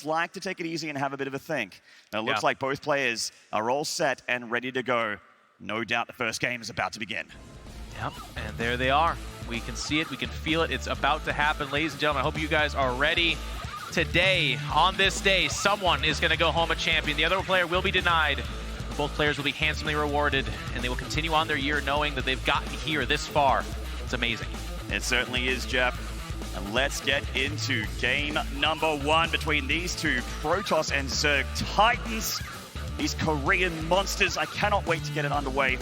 like to take it easy and have a bit of a think. Now, it looks like both players are all set and ready to go. No doubt the first game is about to begin. Yep, and there they are. We can see it, we can feel it. It's about to happen, ladies and gentlemen. I hope you guys are ready. Today, on this day, someone is going to go home a champion. The other player will be denied. Both players will be handsomely rewarded, and they will continue on their year knowing that they've gotten here this far. It's amazing. It certainly is, Jeff. And let's get into game number 1 between these two Protoss and Zerg Titans. These Korean monsters. I cannot wait to get it underway.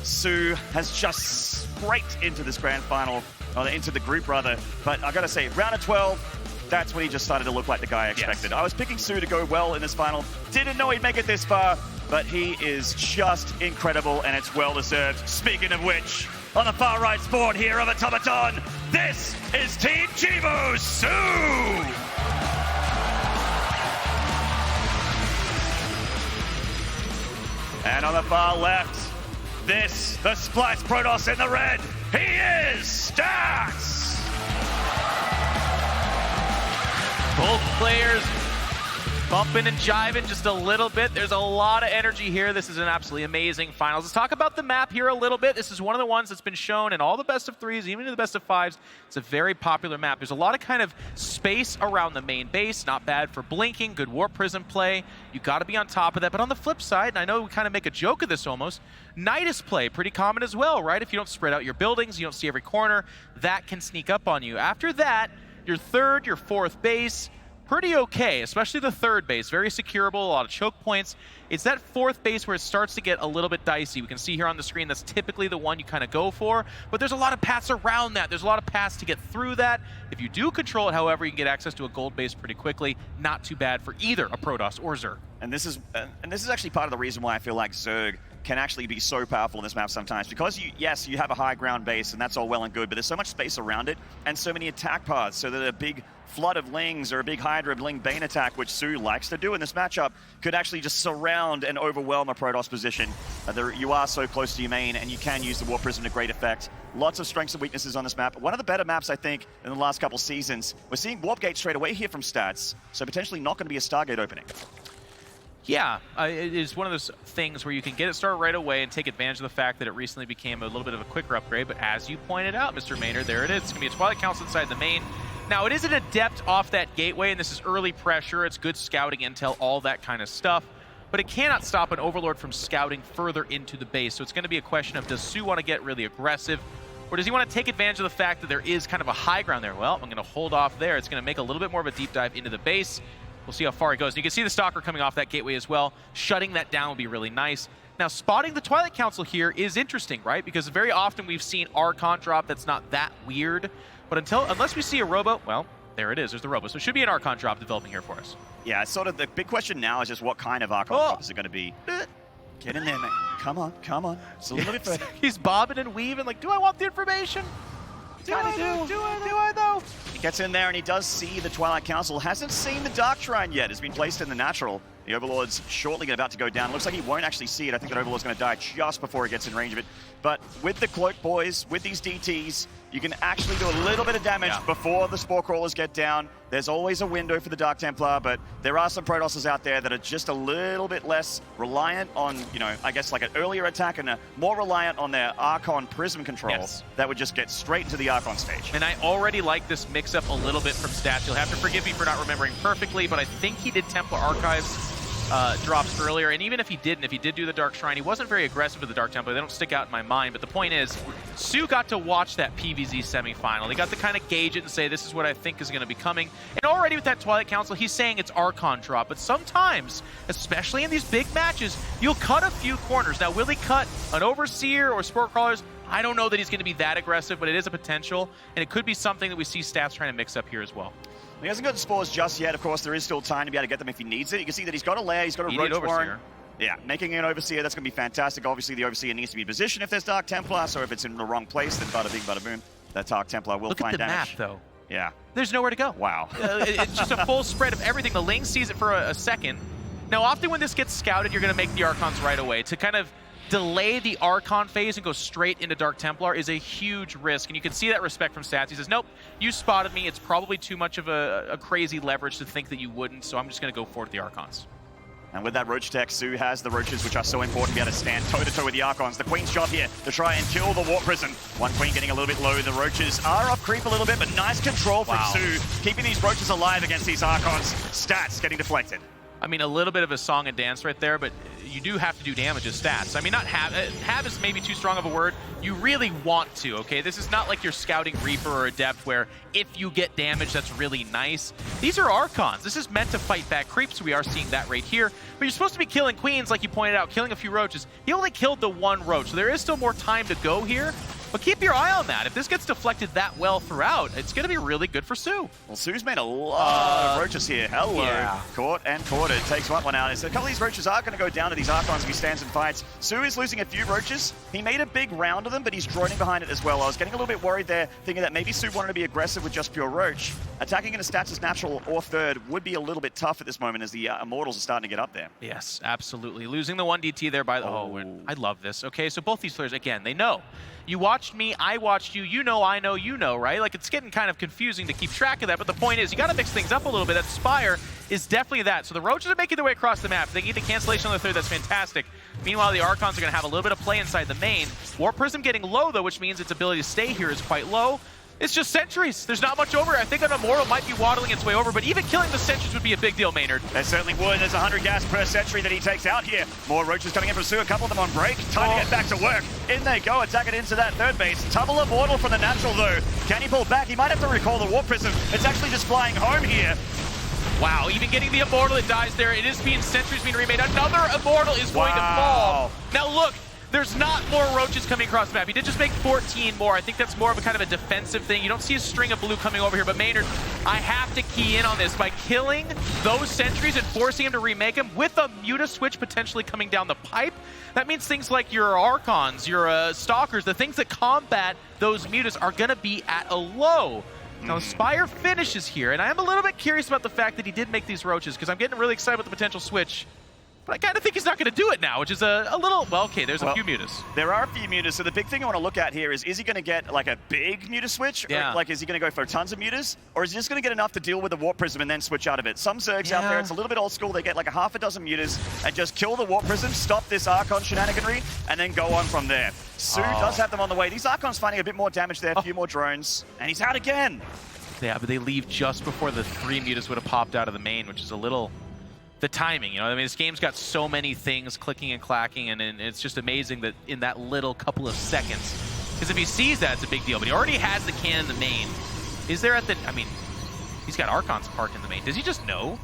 SoO has just scraped into this grand final, or into the group rather. But I gotta say, round of 12, that's when he just started to look like the guy I expected. Yes. I was picking SoO to go well in this final. Didn't know he'd make it this far, but he is just incredible, and it's well deserved. Speaking of which, on the far right spawn here of Automaton, this is Team Chivo's SoO! And on the far left, this, the Splice Protoss in the red, he is Stats! Both players bumping and jiving just a little bit. There's a lot of energy here. This is an absolutely amazing finals. Let's talk about the map here a little bit. This is one of the ones that's been shown in all the best of 3s, even in the best of 5s. It's a very popular map. There's a lot of kind of space around the main base. Not bad for blinking, good warp prism play. You got to be on top of that. But on the flip side, and I know we kind of make a joke of this almost, Nidus play, pretty common as well, right? If you don't spread out your buildings, you don't see every corner, that can sneak up on you. After that, your third, your fourth base, pretty okay, especially the third base. Very securable, a lot of choke points. It's that fourth base where it starts to get a little bit dicey. We can see here on the screen that's typically the one you kind of go for, but there's a lot of paths around that. There's a lot of paths to get through that. If you do control it, however, you can get access to a gold base pretty quickly. Not too bad for either a Protoss or Zerg. And this is actually part of the reason why I feel like Zerg can actually be so powerful in this map sometimes, because you have a high ground base and that's all well and good, but there's so much space around it and so many attack paths, so that a big flood of Lings or a big Hydra of Ling Bane attack, which SoO likes to do in this matchup, could actually just surround and overwhelm a Protoss position. You are so close to your main, and you can use the Warp Prism to great effect. Lots of strengths and weaknesses on this map. One of the better maps, I think, in the last couple seasons. We're seeing Warp Gate straight away here from Stats, so potentially not going to be a Stargate opening. Yeah, it is one of those things where you can get it started right away and take advantage of the fact that it recently became a little bit of a quicker upgrade, but as you pointed out, Mr. Maynard, there it is. It's going to be a Twilight Council inside the main. Now, it is an adept off that gateway, and this is early pressure. It's good scouting intel, all that kind of stuff. But it cannot stop an Overlord from scouting further into the base. So it's going to be a question of, does SoO want to get really aggressive? Or does he want to take advantage of the fact that there is kind of a high ground there? Well, I'm going to hold off there. It's going to make a little bit more of a deep dive into the base. We'll see how far he goes. And you can see the Stalker coming off that gateway as well. Shutting that down would be really nice. Now, spotting the Twilight Council here is interesting, right? Because very often we've seen Archon drop that's not that weird. But unless we see a Robo, well, there it is. There's the Robo. So it should be an Archon drop developing here for us. Yeah, it's sort of the big question now is just what kind of Archon drop is it going to be? Get in there, man. Come on, come on. It's a little bit further. He's bobbing and weaving like, do I want the information? Do I though? He gets in there and he does see the Twilight Council. Hasn't seen the Dark Shrine yet. It's been placed in the natural. The Overlord's shortly about to go down. Looks like he won't actually see it. I think that Overlord's going to die just before he gets in range of it. But with the Cloak Boys, with these DTs, you can actually do a little bit of damage before the Spore Crawlers get down. There's always a window for the Dark Templar, but there are some Protosses out there that are just a little bit less reliant on, you know, I guess like an earlier attack and more reliant on their Archon Prism control that would just get straight into the Archon stage. And I already like this mix-up a little bit from Stats. You'll have to forgive me for not remembering perfectly, but I think he did Templar Archives drops earlier, and even if he didn't, if he did do the Dark Shrine, he wasn't very aggressive with the Dark Templar. They don't stick out in my mind, but the point is, SoO got to watch that PvZ semifinal. He got to kind of gauge it and say, this is what I think is going to be coming. And already with that Twilight Council, he's saying it's Archon drop, but sometimes, especially in these big matches, you'll cut a few corners. Now, will he cut an Overseer or Spore Crawlers? I don't know that he's going to be that aggressive, but it is a potential, and it could be something that we see Stats trying to mix up here as well. He hasn't got the spores just yet. Of course, there is still time to be able to get them if he needs it. You can see that he's got a lair, he's got a Roach Warren. Yeah, making an Overseer, that's going to be fantastic. Obviously, the Overseer needs to be in position if there's Dark Templar, so if it's in the wrong place, then bada bing, bada boom. That Dark Templar will find damage. Look at the map, though. Yeah. There's nowhere to go. Wow. It's just a full spread of everything. The Ling sees it for a second. Now, often when this gets scouted, you're going to make the Archons right away to kind of delay the Archon phase and go straight into Dark Templar is a huge risk. And you can see that respect from Stats. He says, nope, you spotted me. It's probably too much of a crazy leverage to think that you wouldn't, so I'm just going to go for the Archons. And with that Roach tech, SoO has the Roaches, which are so important to be able to stand toe-to-toe with the Archons. The Queen's job here to try and kill the Warp Prism. One Queen getting a little bit low. The Roaches are off creep a little bit, but nice control from SoO, keeping these Roaches alive against these Archons. Stats getting deflected. I mean, a little bit of a song and dance right there, but you do have to do damage as Stats. I mean, not have is maybe too strong of a word. You really want to, okay? This is not like you're scouting Reaper or Adept where if you get damage, that's really nice. These are Archons. This is meant to fight back creeps. We are seeing that right here. But you're supposed to be killing Queens, like you pointed out, killing a few Roaches. He only killed the one Roach, so there is still more time to go here. But keep your eye on that. If this gets deflected that well throughout, it's going to be really good for SoO. Well, SoO's made a lot of Roaches here. Hello. Yeah. Caught and quartered. Takes one out. So a couple of these Roaches are going to go down to these Archons if he stands and fights. SoO is losing a few Roaches. He made a big round of them, but he's droning behind it as well. I was getting a little bit worried there, thinking that maybe SoO wanted to be aggressive with just pure Roach. Attacking into Stats as natural or third would be a little bit tough at this moment as the Immortals are starting to get up there. Yes, absolutely. Losing the 1 DT there by the... Oh, I love this. Okay, so both these players, again, they know. You watched me, I watched you, you know, I know, you know, right? Like, it's getting kind of confusing to keep track of that, but the point is, you gotta mix things up a little bit. That Spire is definitely that. So the Roaches are making their way across the map. They get the cancellation on the third, that's fantastic. Meanwhile, the Archons are gonna have a little bit of play inside the main. Warp Prism getting low, though, which means its ability to stay here is quite low. It's just sentries. There's not much over. I think an Immortal might be waddling its way over, but even killing the sentries would be a big deal, Maynard. They certainly would. There's 100 gas per sentry that he takes out here. More Roaches coming in from SoO, a couple of them on break. Time to get back to work. In they go, attack it into that third base. Double Immortal from the natural, though. Can he pull back? He might have to recall the Warp Prism. It's actually just flying home here. Wow, even getting the Immortal, it dies there. It is being sentries being remade. Another Immortal is going to fall. Now look, there's not more Roaches coming across the map. He did just make 14 more. I think that's more of a kind of a defensive thing. You don't see a string of blue coming over here, but Maynard, I have to key in on this. By killing those sentries and forcing him to remake them with a Muta switch potentially coming down the pipe, that means things like your Archons, your Stalkers, the things that combat those Mutas are going to be at a low. Now, Spire finishes here, and I am a little bit curious about the fact that he did make these Roaches, because I'm getting really excited about the potential switch. But I kind of think he's not going to do it now, which is a little... Well, okay, there's a few Mutas. There are a few Mutas, so the big thing I want to look at here is he going to get, like, a big Muta switch? Yeah. Or, like, is he going to go for tons of Mutas? Or is he just going to get enough to deal with the Warp Prism and then switch out of it? Some Zergs out there, it's a little bit old school. They get, like, a half a dozen Mutas and just kill the Warp Prism, stop this Archon shenaniganry, and then go on from there. SoO does have them on the way. These Archons finding a bit more damage there, a few more drones, and he's out again. Yeah, but they leave just before the 3 Mutas would have popped out of the main, which is a little... The timing, you know, I mean, this game's got so many things clicking and clacking, and it's just amazing that in that little couple of seconds. Because if he sees that, it's a big deal, but he already has the can in the main. Is there at the... I mean, he's got Archons parked in the main. Does he just know?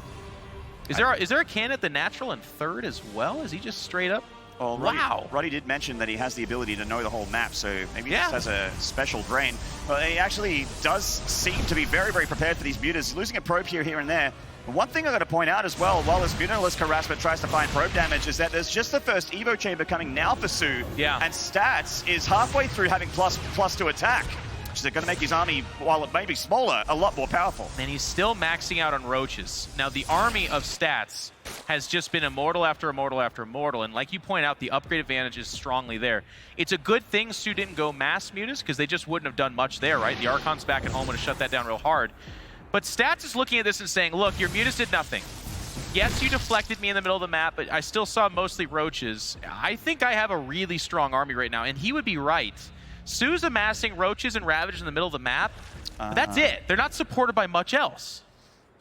Is there a can at the natural and third as well? Is he just straight up? Well, Roddy did mention that he has the ability to know the whole map, so maybe he just has a special brain. Well, he actually does seem to be very, very prepared for these Mutas. Losing a probe here and there. One thing I've got to point out as well, while this Mutalist harassment tries to find probe damage, is that there's just the first Evo chamber coming now for SoO. Yeah. And Stats is halfway through having plus to attack, which is going to make his army, while it may be smaller, a lot more powerful. And he's still maxing out on Roaches. Now, the army of Stats has just been Immortal after Immortal after Immortal, and like you point out, the upgrade advantage is strongly there. It's a good thing SoO didn't go mass Mutas, because they just wouldn't have done much there, right? The Archons back at home would have shut that down real hard. But Stats is looking at this and saying, look, your Mutas did nothing. Yes, you deflected me in the middle of the map, but I still saw mostly Roaches. I think I have a really strong army right now, and he would be right. SoO's amassing Roaches and Ravage in the middle of the map, but that's it. They're not supported by much else.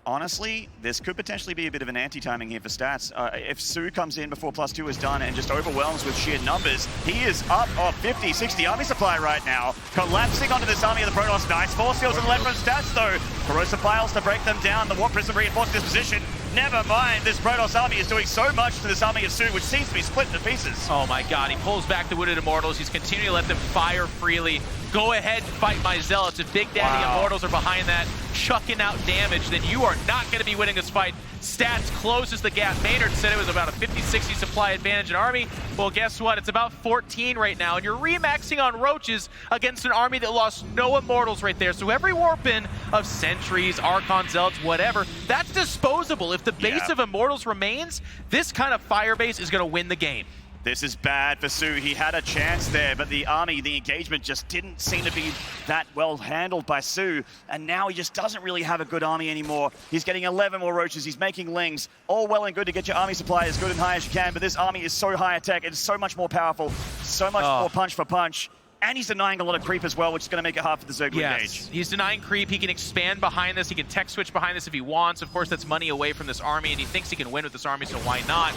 Honestly, this could potentially be a bit of an anti-timing here for Stats. If SoO comes in before +2 is done and just overwhelms with sheer numbers, he is up of 50, 60 army supply right now. Collapsing onto this army of the Protoss. Nice force fields and left from Stats, though. Corrosive Piles to break them down. The Warp Prism reinforcing this position. Never mind, this Protoss army is doing so much to this army of SoO, which seems to be split into pieces. Oh my god, he pulls back the Wounded Immortals. He's continuing to let them fire freely. Go ahead and fight my Zealots. If Big Daddy Immortals are behind that, chucking out damage, then you are not going to be winning this fight. Stats closes the gap. Maynard said it was about a 50-60 supply advantage in army. Well, guess what? It's about 14 right now, and you're remaxing on Roaches against an army that lost no Immortals right there. So every warp-in of Sentries, Archon, Zealots, whatever, that's disposable. If the base of Immortals remains, this kind of fire base is going to win the game. This is bad for SoO. He had a chance there, but the army, the engagement just didn't seem to be that well handled by SoO. And now he just doesn't really have a good army anymore. He's getting 11 more roaches. He's making lings. All well and good to get your army supply as good and high as you can, but this army is so high attack. It's so much more powerful, so much more punch for punch. And he's denying a lot of creep as well, which is going to make it hard for the Zerg to engage. He's denying creep. He can expand behind this. He can tech switch behind this if he wants. Of course, that's money away from this army, and he thinks he can win with this army, so why not?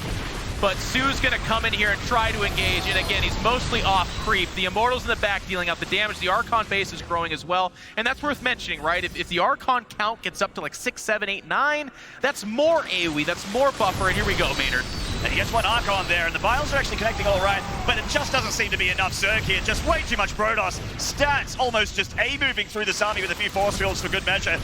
But SoO's going to come in here and try to engage, and again, he's mostly off creep. The Immortals in the back dealing out the damage. The Archon base is growing as well, and that's worth mentioning, right? If the Archon count gets up to like 6, 7, 8, 9, that's more AoE, that's more buffer, and here we go, Maynard. And he gets one Archon there, and the Vials are actually connecting all right, but it just doesn't seem to be enough Zerg here. Just way too much Protoss. Stats almost just A-moving through this army with a few force fields for good measure.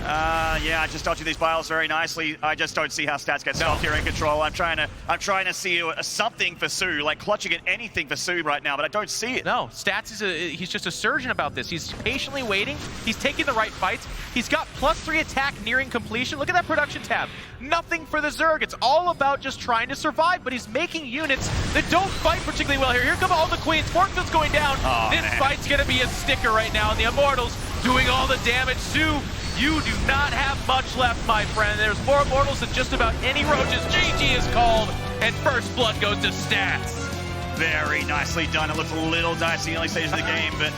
Yeah, just dodging these Vials very nicely. I just don't see how Stats get stopped here in control. I'm trying to see something for SoO, like clutching at anything for SoO right now, but I don't see it. No, Stats he's just a surgeon about this. He's patiently waiting. He's taking the right fights. He's got +3 attack nearing completion. Look at that production tab. Nothing for the Zerg. It's all about just trying to survive, but he's making units that don't fight particularly well here. Here come all the Queens. Fortfield's going down. This fight's gonna be a sticker right now, and the Immortals doing all the damage. SoO, you do not have much left, my friend. There's more Immortals than just about any roaches. GG is called, and first blood goes to Stats. Very nicely done. It looks a little dicey in the early stages of the game, but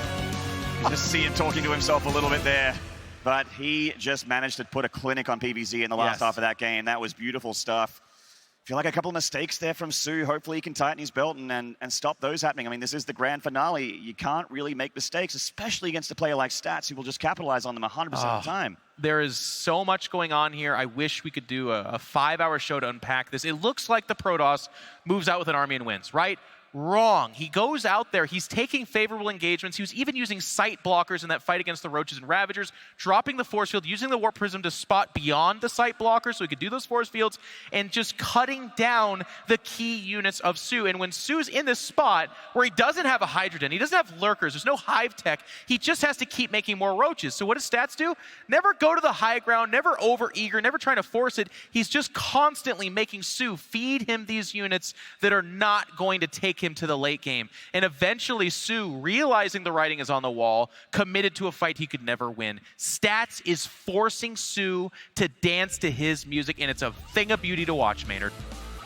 you just see him talking to himself a little bit there. But he just managed to put a clinic on PVZ in the last half of that game. That was beautiful stuff. I feel like a couple of mistakes there from SoO. Hopefully he can tighten his belt and stop those happening. I mean, this is the grand finale. You can't really make mistakes, especially against a player like Stats who will just capitalize on them 100% of the time. There is so much going on here. I wish we could do a 5-hour show to unpack this. It looks like the Protoss moves out with an army and wins, right? Wrong. He goes out there, he's taking favorable engagements. He was even using sight blockers in that fight against the Roaches and Ravagers, dropping the force field, using the Warp Prism to spot beyond the sight blockers so he could do those force fields, and just cutting down the key units of SoO. And when SoO's in this spot where he doesn't have a Hydra Den, he doesn't have lurkers, there's no hive tech, he just has to keep making more roaches. So what does Stats do? Never go to the high ground, never over-eager, never trying to force it. He's just constantly making SoO feed him these units that are not going to take him to the late game. And eventually SoO, realizing the writing is on the wall, committed to a fight he could never win. Stats is forcing SoO to dance to his music, and it's a thing of beauty to watch, Maynard.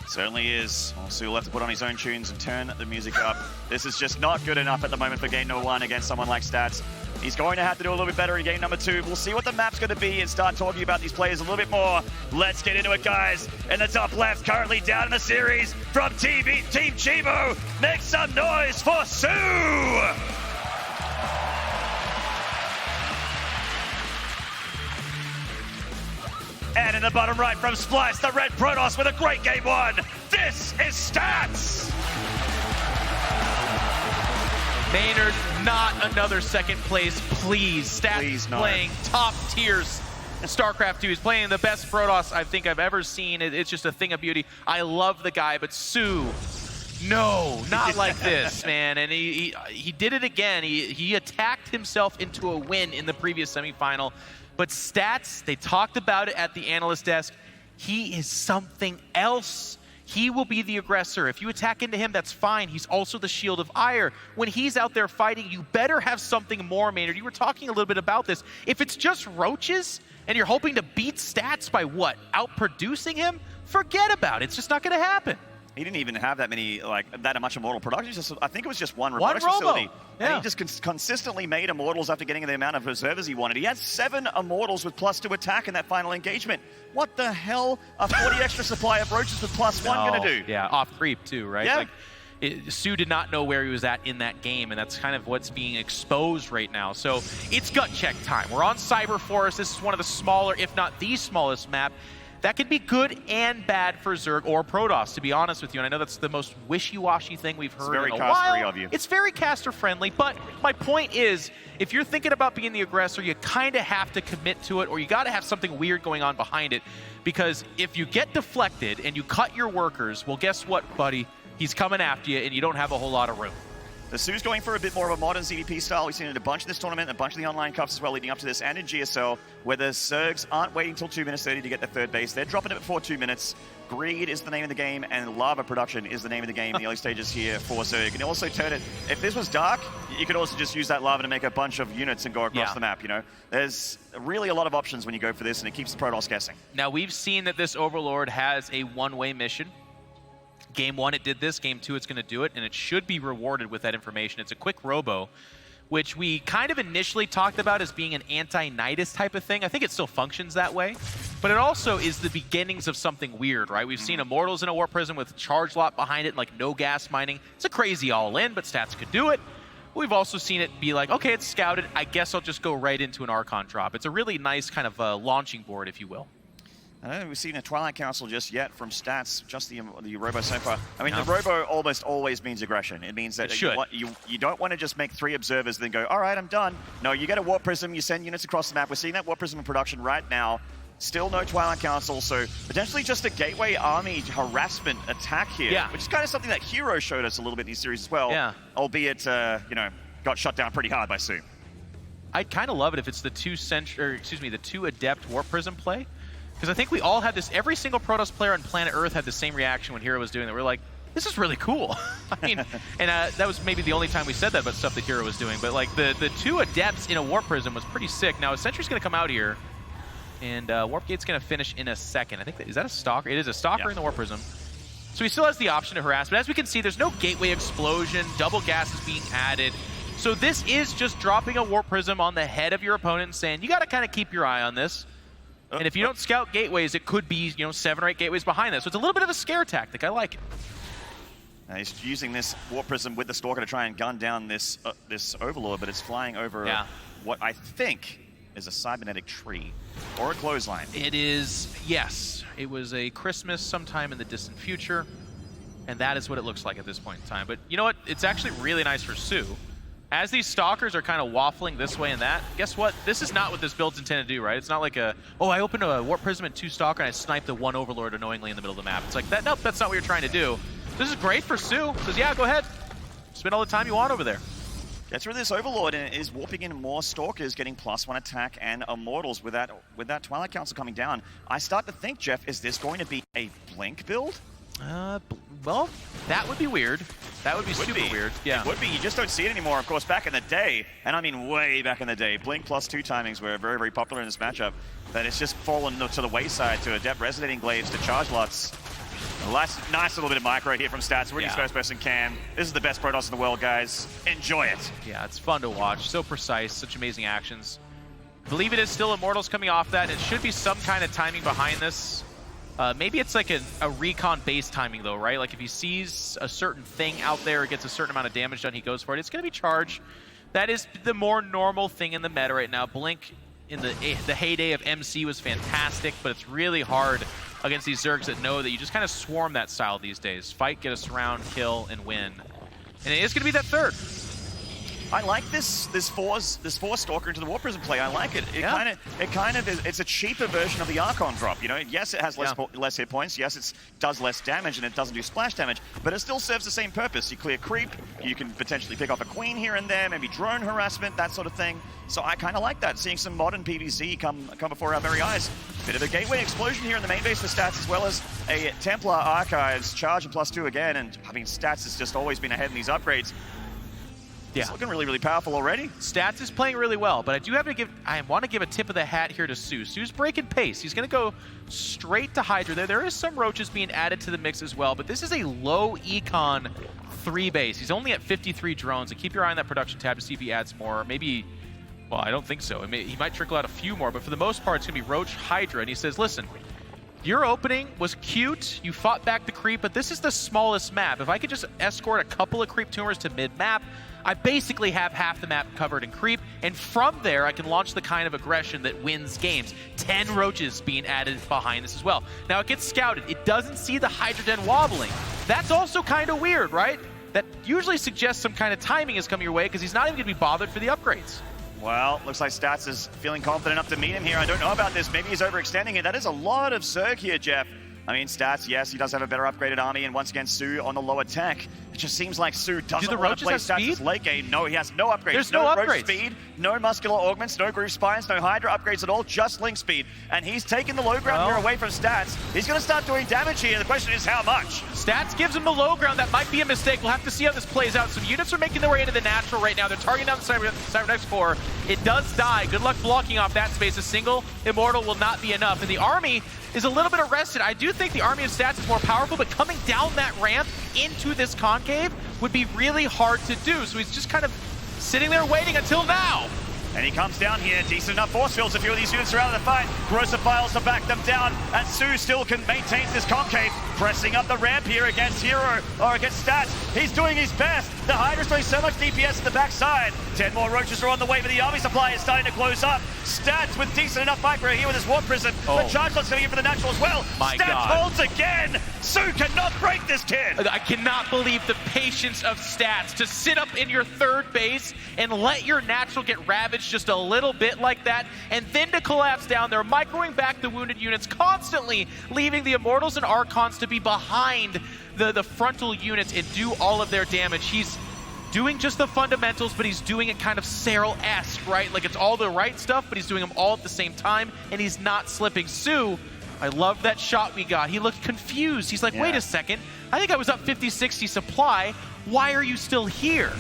Certainly is. Well, SoO will have to put on his own tunes and turn the music up. This is just not good enough at the moment for game number 1 against someone like Stats. He's going to have to do a little bit better in game number 2. We'll see what the map's going to be and start talking about these players a little bit more. Let's get into it, guys. In the top left, currently down in the series from Team Chivo, make some noise for SoO! And in the bottom right from Splice, the red Protoss with a great game 1. This is Stats! Maynard, not another second place, please. Stats playing top tiers in Starcraft 2. He's playing the best Protoss I think I've ever seen. It's just a thing of beauty. I love the guy, but SoO, no, not like this, man. And he did it again. He attacked himself into a win in the previous semifinal. But Stats, they talked about it at the analyst desk. He is something else. He will be the aggressor. If you attack into him, that's fine. He's also the shield of ire. When he's out there fighting, you better have something more, Maynard. You were talking a little bit about this. If it's just roaches and you're hoping to beat Stats by what? Outproducing him? Forget about it. It's just not going to happen. He didn't even have that many, that much Immortal production. I think it was just one robotics facility. Yeah. And he just consistently made Immortals after getting the amount of reserves he wanted. He had 7 Immortals with +2 attack in that final engagement. What the hell are 40 extra supply of roaches with +1 going to do? Yeah, off creep too, right? Yeah. SoO did not know where he was at in that game, and that's kind of what's being exposed right now. So it's gut check time. We're on Cyber Forest. This is one of the smaller, if not the smallest map. That could be good and bad for Zerg or Protoss, to be honest with you. And I know that's the most wishy-washy thing we've heard in a while. It's very caster-y of you. It's very caster-friendly, but my point is, if you're thinking about being the aggressor, you kind of have to commit to it, or you got to have something weird going on behind it. Because if you get deflected and you cut your workers, well, guess what, buddy? He's coming after you, and you don't have a whole lot of room. The SoO's going for a bit more of a modern CDP style. We've seen it a bunch in this tournament, a bunch in the online cups as well leading up to this, and in GSL, where the Zergs aren't waiting until 2 minutes 30 to get their third base. They're dropping it before 2 minutes. Greed is the name of the game, and lava production is the name of the game in the early stages here for Zerg. And also turn it, if this was dark, you could also just use that lava to make a bunch of units and go across the map, you know? There's really a lot of options when you go for this, and it keeps the Protoss guessing. Now, we've seen that this Overlord has a one-way mission. Game 1, it did this. Game 2, it's going to do it, and it should be rewarded with that information. It's a quick robo, which we kind of initially talked about as being an anti-Nidus type of thing. I think it still functions that way, but it also is the beginnings of something weird, right? We've seen Immortals in a Warp Prism with charge lot behind it, like no gas mining. It's a crazy all-in, but Stats could do it. We've also seen it be like, okay, it's scouted. I guess I'll just go right into an Archon drop. It's a really nice kind of launching board, if you will. I don't think we've seen a Twilight Council just yet from Stats, just the Robo so far. I mean, the Robo almost always means aggression. It means that you don't want to just make 3 observers and then go, all right, I'm done. No, you get a Warp Prism, you send units across the map. We're seeing that Warp Prism in production right now. Still no Twilight Council, so potentially just a Gateway Army harassment attack here, which is kind of something that Hero showed us a little bit in these series as well, albeit, you know, got shut down pretty hard by SoO. I'd kind of love it if it's the the 2 Adept Warp Prism play. Because I think we all had this, every single Protoss player on planet Earth had the same reaction when Hero was doing that. We're like, this is really cool. I mean, and that was maybe the only time we said that about stuff that Hero was doing. But like the 2 Adepts in a Warp Prism was pretty sick. Now, a Sentry's going to come out here, and Warp Gate's going to finish in a second. I think, is that a Stalker? It is a Stalker in the Warp Prism. So he still has the option to harass. But as we can see, there's no Gateway Explosion. Double gas is being added. So this is just dropping a Warp Prism on the head of your opponent and saying, you got to kind of keep your eye on this. And if you don't scout gateways, it could be, you know, 7 or 8 gateways behind that. So it's a little bit of a scare tactic. I like it. He's using this Warp Prism with the Stalker to try and gun down this this Overlord, but it's flying over what I think is a cybernetic tree or a clothesline. It is, yes. It was a Christmas sometime in the distant future, and that is what it looks like at this point in time. But you know what? It's actually really nice for SoO. As these Stalkers are kind of waffling this way and that, guess what? This is not what this build's intended to do, right? It's not like a, oh, I opened a Warp Prism and 2 Stalker and I sniped the 1 Overlord annoyingly in the middle of the map. It's like, that. Nope, that's not what you're trying to do. This is great for SoO. Says, yeah, go ahead. Spend all the time you want over there. Gets rid of this Overlord and is warping in more Stalkers, getting +1 attack and Immortals with that Twilight Council coming down. I start to think, Jeff, is this going to be a Blink build? Well, that would be weird. That would be super weird. Yeah. It would be. You just don't see it anymore. Of course, back in the day, and I mean way back in the day, Blink +2 timings were very, very popular in this matchup. But it's just fallen to the wayside to Adept Resonating Glaives to charge lots. Nice little bit of micro here from Stats. Rookies first person cam. This is the best Protoss in the world, guys. Enjoy it. Yeah, it's fun to watch. So precise, such amazing actions. I believe it is still Immortals coming off that. It should be some kind of timing behind this. Maybe it's like a recon-based timing, though, right? Like if he sees a certain thing out there, it gets a certain amount of damage done, he goes for it. It's going to be charged. That is the more normal thing in the meta right now. Blink in the heyday of MC was fantastic, but it's really hard against these Zergs that know that you just kind of swarm that style these days. Fight, get a surround, kill, and win. And it is going to be that third. I like this four Stalker into the Warp Prism play. I like it. It kind of is. It's a cheaper version of the Archon drop. You know, yes, it has less hit points. Yes, it does less damage and it doesn't do splash damage, but it still serves the same purpose. You clear creep. You can potentially pick off a queen here and there, maybe drone harassment, that sort of thing. So I kind of like that. Seeing some modern PvZ come before our very eyes. Bit of a gateway explosion here in the main base for Stats, as well as a Templar Archives charge and +2 again. And I mean, Stats has just always been ahead in these upgrades. Yeah. It's looking really, really powerful already. Stats is playing really well, but I want to give a tip of the hat here to SoO. SoO's breaking pace. He's going to go straight to Hydra there. There is some roaches being added to the mix as well, but this is a low econ 3 base. He's only at 53 drones, and keep your eye on that production tab to see if he adds more. Maybe, well, I don't think so. He might trickle out a few more, but for the most part, it's going to be Roach, Hydra, and he says, listen, your opening was cute. You fought back the creep, but this is the smallest map. If I could just escort a couple of creep tumors to mid-map, I basically have half the map covered in creep, and from there I can launch the kind of aggression that wins games. 10 roaches being added behind this as well. Now it gets scouted. It doesn't see the Hydra Den wobbling. That's also kind of weird, right? That usually suggests some kind of timing is coming your way because he's not even going to be bothered for the upgrades. Well, looks like Stats is feeling confident enough to meet him here. I don't know about this. Maybe he's overextending it. That is a lot of Zerg here, Jeff. I mean, Stats, yes, he does have a better upgraded army, and once again, SoO on the lower tech. It just seems like SoO doesn't the want roaches to play have stats speed? as late game. No, he has no upgrades. There's no roach upgrades. speed, no muscular augments, no groove spines, no Hydra upgrades at all, just link speed. And he's taking the low ground here away from stats. He's going to start doing damage here. The question is how much? Stats gives him the low ground. That might be a mistake. We'll have to see how this plays out. Some units are making their way into the natural right now. They're targeting down the Cybernex core. It does die. Good luck blocking off that space. A single Immortal will not be enough. And the army is a little bit arrested. I do think the army of stats is more powerful, but coming down that ramp into this concave would be really hard to do. So he's just kind of sitting there waiting until now. And he comes down here, decent enough force fields. A few of these units are out of the fight. Grossophiles to back them down, and SoO still can maintain this concave, pressing up the ramp here against Hero, or against Stats. He's doing his best. The Hydra's doing so much DPS at the backside. 10 more roaches are on the way, but the army supply is starting to close up. Stats with decent enough fight here with his Warp Prism. The charge lot's coming in for the natural as well. Stats holds again. SoO cannot break this kid. I cannot believe the patience of Stats to sit up in your third base and let your natural get ravaged just a little bit like that, and then to collapse down. They're microing back the wounded units constantly, leaving the Immortals and Archons to be behind the frontal units and do all of their damage. He's doing just the fundamentals, but he's doing it kind of Serral-esque, right? Like it's all the right stuff, but he's doing them all at the same time, and he's not slipping. SoO, I love that shot we got. He looked confused. He's like, wait a second, I think I was up 50-60 supply. Why are you still here?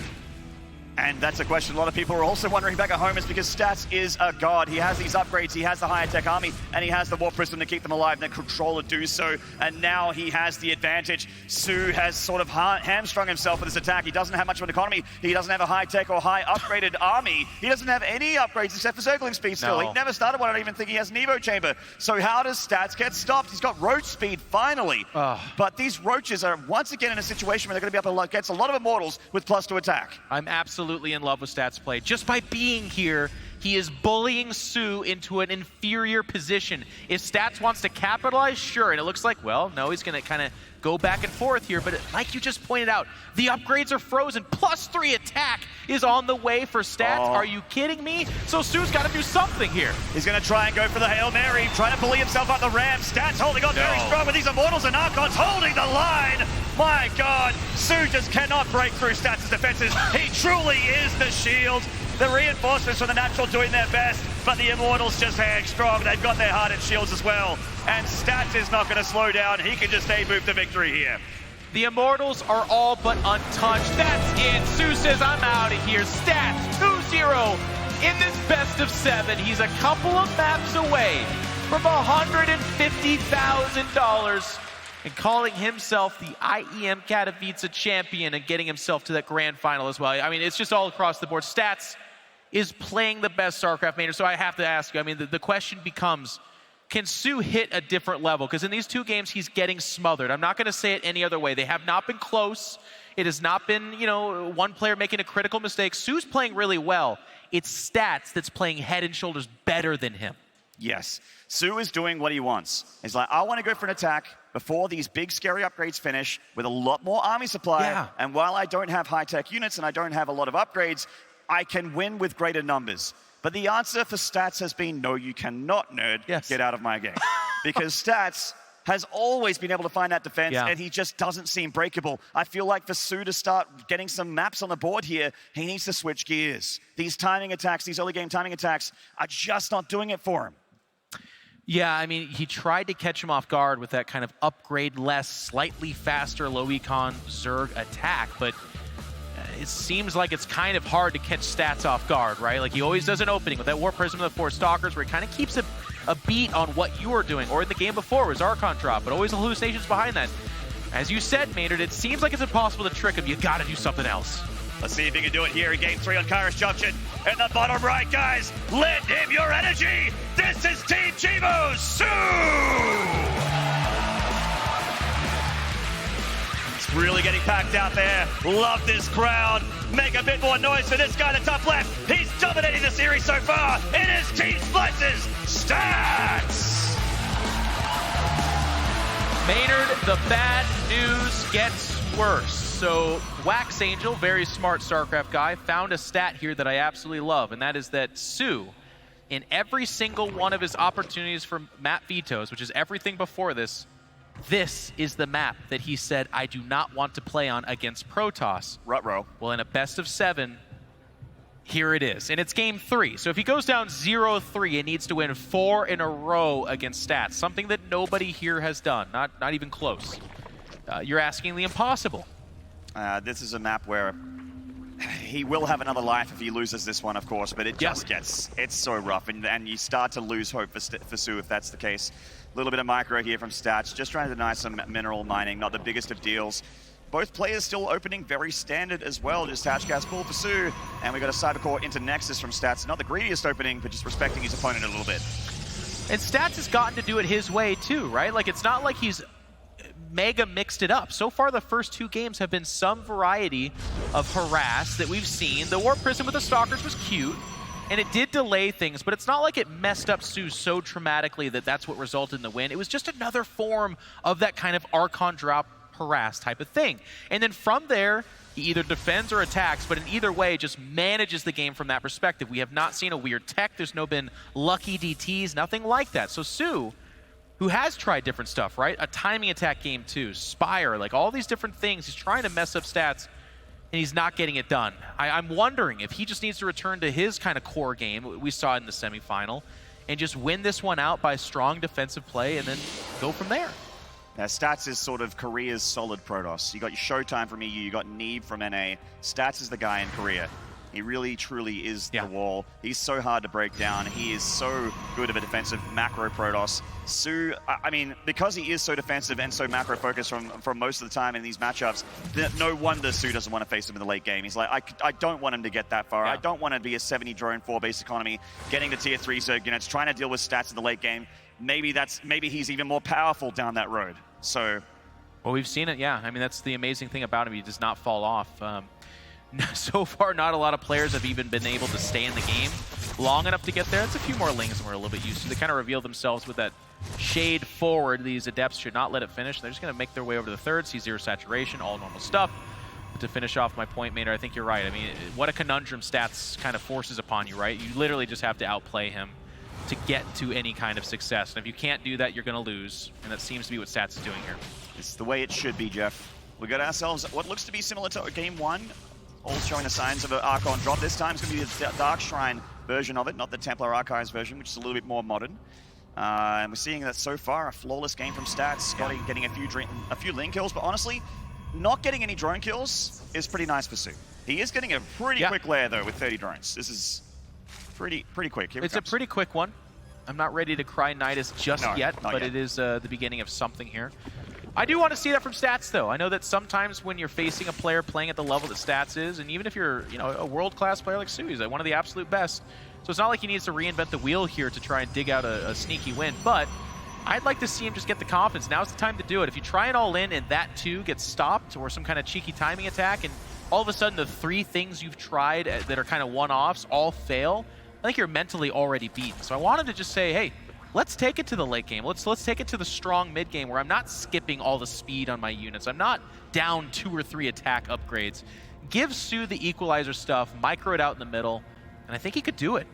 And that's a question a lot of people are also wondering back at home, is because Stats is a god. He has these upgrades, he has the higher tech army, and he has the Warp Prism to keep them alive, and the Controller do so, and now he has the advantage. SoO has sort of hamstrung himself with this attack. He doesn't have much of an economy, he doesn't have a high tech or high upgraded army, he doesn't have any upgrades except for circling speed still. He never started one. I don't even think he has an Evo chamber. So how does Stats get stopped? He's got roach speed finally, but these roaches are once again in a situation where they're going to be up against a lot of Immortals with +2 attack. I'm absolutely in love with Stats play. Just by being here, he is bullying SoO into an inferior position. If Stats wants to capitalize, sure, and it looks like, well, no, he's going to kind of go back and forth here, but like you just pointed out, the upgrades are frozen. +3 attack is on the way for Stats. Are you kidding me? So SoO's got to do something here. He's going to try and go for the Hail Mary, trying to bully himself up the ramp. Stats holding on very strong with these Immortals and Archons holding the line. My God, SoO just cannot break through Stats' defenses. He truly is the shield. The reinforcements from the natural doing their best, but the Immortals just hang strong. They've got their hardened shields as well. And Stats is not going to slow down. He can just move to victory here. The Immortals are all but untouched. That's it. SoO says, I'm out of here. Stats 2-0 in this best of 7. He's a couple of maps away from $150,000 and calling himself the IEM Katowice champion and getting himself to that grand final as well. I mean, it's just all across the board. Stats is playing the best Starcraft mainer, so I have to ask you, I mean, the question becomes, can SoO hit a different level? Because in these 2 games, he's getting smothered. I'm not going to say it any other way. They have not been close. It has not been, you know, one player making a critical mistake. SoO's playing really well. It's Stats that's playing head and shoulders better than him. Yes, SoO is doing what he wants. He's like, I want to go for an attack before these big scary upgrades finish with a lot more army supply. And while I don't have high-tech units and I don't have a lot of upgrades, I can win with greater numbers. But the answer for Stats has been, no, you cannot, nerd. Get out of my game. Because Stats has always been able to find that defense, and he just doesn't seem breakable. I feel like for SoO to start getting some maps on the board here, he needs to switch gears. These timing attacks, these early game timing attacks, are just not doing it for him. Yeah, I mean, he tried to catch him off guard with that kind of upgrade-less, slightly faster low-econ Zerg attack, but it seems like it's kind of hard to catch Stats off guard, right? Like he always does an opening with that Warp Prism of the 4 Stalkers where he kind of keeps a beat on what you are doing, or in the game before was Archon drop, but always hallucinations behind that. As you said, Maynard, it seems like it's impossible to trick him. You gotta do something else. Let's see if he can do it here in Game 3 on Kairos Junction. In the bottom right, guys, lend him your energy. This is Team Chivo's SoO! It's really getting packed out there. Love this crowd. Make a bit more noise for this guy in the top left. He's dominating the series so far. It is Team Splice's Stats! Maynard, the bad news gets worse. So Wax Angel, very smart Starcraft guy, found a stat here that I absolutely love, and that is that SoO, in every single one of his opportunities for map vetoes, which is everything before this, this is the map that he said, I do not want to play on against Protoss. Ruh-roh. Well, in a best of 7, here it is. And it's game 3. So if he goes down 0-3, it needs to win 4 in a row against Stats. Something that nobody here has done. Not even close. You're asking the impossible. This is a map where he will have another life if he loses this one, of course, but it just it's so rough, and you start to lose hope for SoO if that's the case. A little bit of micro here from Stats, just trying to deny some mineral mining, not the biggest of deals. Both players still opening very standard as well, just Hatch Gas pull for SoO, and we got a Cybercore into Nexus from Stats. Not the greediest opening, but just respecting his opponent a little bit. And Stats has gotten to do it his way too, right? Like, it's not like he's mega mixed it up. So far, the first 2 games have been some variety of harass that we've seen. The Warp Prism with the Stalkers was cute, and it did delay things, but it's not like it messed up SoO so traumatically that that's what resulted in the win. It was just another form of that kind of Archon drop harass type of thing. And then from there, he either defends or attacks, but in either way, just manages the game from that perspective. We have not seen a weird tech. There's no been lucky DTs, nothing like that. So SoO, who has tried different stuff, right? A timing attack game too, Spire, like all these different things. He's trying to mess up Stats, and he's not getting it done. I'm wondering if he just needs to return to his kind of core game we saw in the semifinal and just win this one out by strong defensive play and then go from there. Now, Stats is sort of Korea's solid Protoss. You got your Showtime from EU, you got Neeb from NA. Stats is the guy in Korea. He really, truly is the wall. He's so hard to break down. He is so good of a defensive macro Protoss. SoO, I mean, because he is so defensive and so macro focused from most of the time in these matchups, no wonder SoO doesn't want to face him in the late game. He's like, I don't want him to get that far. I don't want to be a 70 drone 4 base economy, getting to tier 3 Zerg units, trying to deal with Stats in the late game. Maybe he's even more powerful down that road. So, well, we've seen it. Yeah, I mean, that's the amazing thing about him. He does not fall off. So far, not a lot of players have even been able to stay in the game long enough to get there. It's a few more lings than we're a little bit used to. They kind of reveal themselves with that shade forward. These Adepts should not let it finish. They're just going to make their way over to the third, see 0 saturation, all normal stuff. But to finish off my point, Maynard, I think you're right. I mean, what a conundrum Stats kind of forces upon you, right? You literally just have to outplay him to get to any kind of success. And if you can't do that, you're going to lose. And that seems to be what Stats is doing here. It's the way it should be, Jeff. We got ourselves what looks to be similar to game 1. All showing the signs of an Archon drop. This time it's going to be the Dark Shrine version of it, not the Templar Archives version, which is a little bit more modern. And we're seeing that so far, a flawless game from Stats. Scotty getting a few lane kills, but honestly, not getting any drone kills is pretty nice for SoO. He is getting a pretty quick lair, though, with 30 drones. This is pretty quick. Here it's a pretty quick one. I'm not ready to cry Nidus just yet, but it is the beginning of something here. I do want to see that from Stats, though. I know that sometimes when you're facing a player playing at the level that Stats is, and even if you're, a world-class player like SoO, he's one of the absolute best. So it's not like he needs to reinvent the wheel here to try and dig out a sneaky win, but I'd like to see him just get the confidence. Now's the time to do it. If you try it all in and that too gets stopped, or some kind of cheeky timing attack, and all of a sudden the 3 things you've tried that are kind of one-offs all fail, I think you're mentally already beaten. So I want him to just say, hey, let's take it to the late game. Let's take it to the strong mid game where I'm not skipping all the speed on my units. I'm not down 2 or 3 attack upgrades. Give SoO the equalizer stuff, micro it out in the middle, and I think he could do it.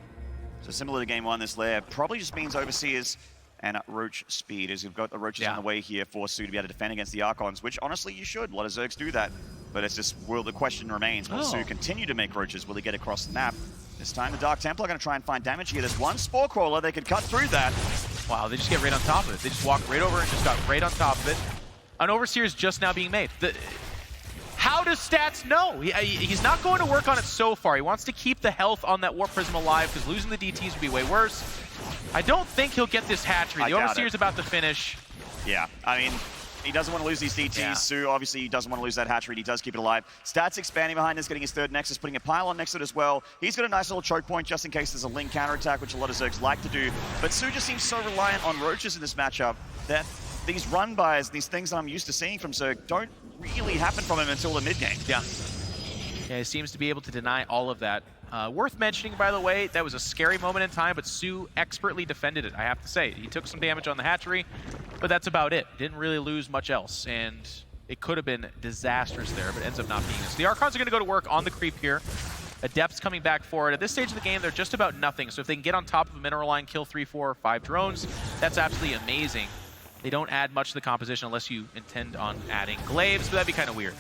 So similar to game 1, this lair probably just means Overseers and Roach speed, as you've got the Roaches on the way here for SoO to be able to defend against the Archons, which honestly you should. A lot of Zergs do that, but it's just, the question remains, will SoO continue to make Roaches? Will he get across the map? This time the Dark Templar are going to try and find damage here. There's one Spore Crawler, they could cut through that. Wow, they just get right on top of it. They just walked right over and just got right on top of it. An Overseer is just now being made. How does Stats know? He's not going to work on it so far. He wants to keep the health on that Warp Prism alive because losing the DTs would be way worse. I don't think he'll get this hatchery. The Overseer's about to finish. Yeah, I mean, he doesn't want to lose these DTs. SoO obviously he doesn't want to lose that hatchery. He does keep it alive. Stats expanding behind this, getting his third Nexus, putting a pylon next to it as well. He's got a nice little choke point just in case there's a Ling counterattack, which a lot of Zergs like to do. But SoO just seems so reliant on Roaches in this matchup that these run-bys, these things that I'm used to seeing from Zerg, don't really happen from him until the mid-game. Yeah, he seems to be able to deny all of that. Worth mentioning, by the way, that was a scary moment in time, but SoO expertly defended it, I have to say. He took some damage on the hatchery, but that's about it. Didn't really lose much else, and it could have been disastrous there, but ends up not being this. The Archons are going to go to work on the creep here. Adepts coming back forward. At this stage of the game, they're just about nothing, so if they can get on top of a mineral line, kill 3, 4, 5 drones, that's absolutely amazing. They don't add much to the composition unless you intend on adding glaives, but that'd be kind of weird.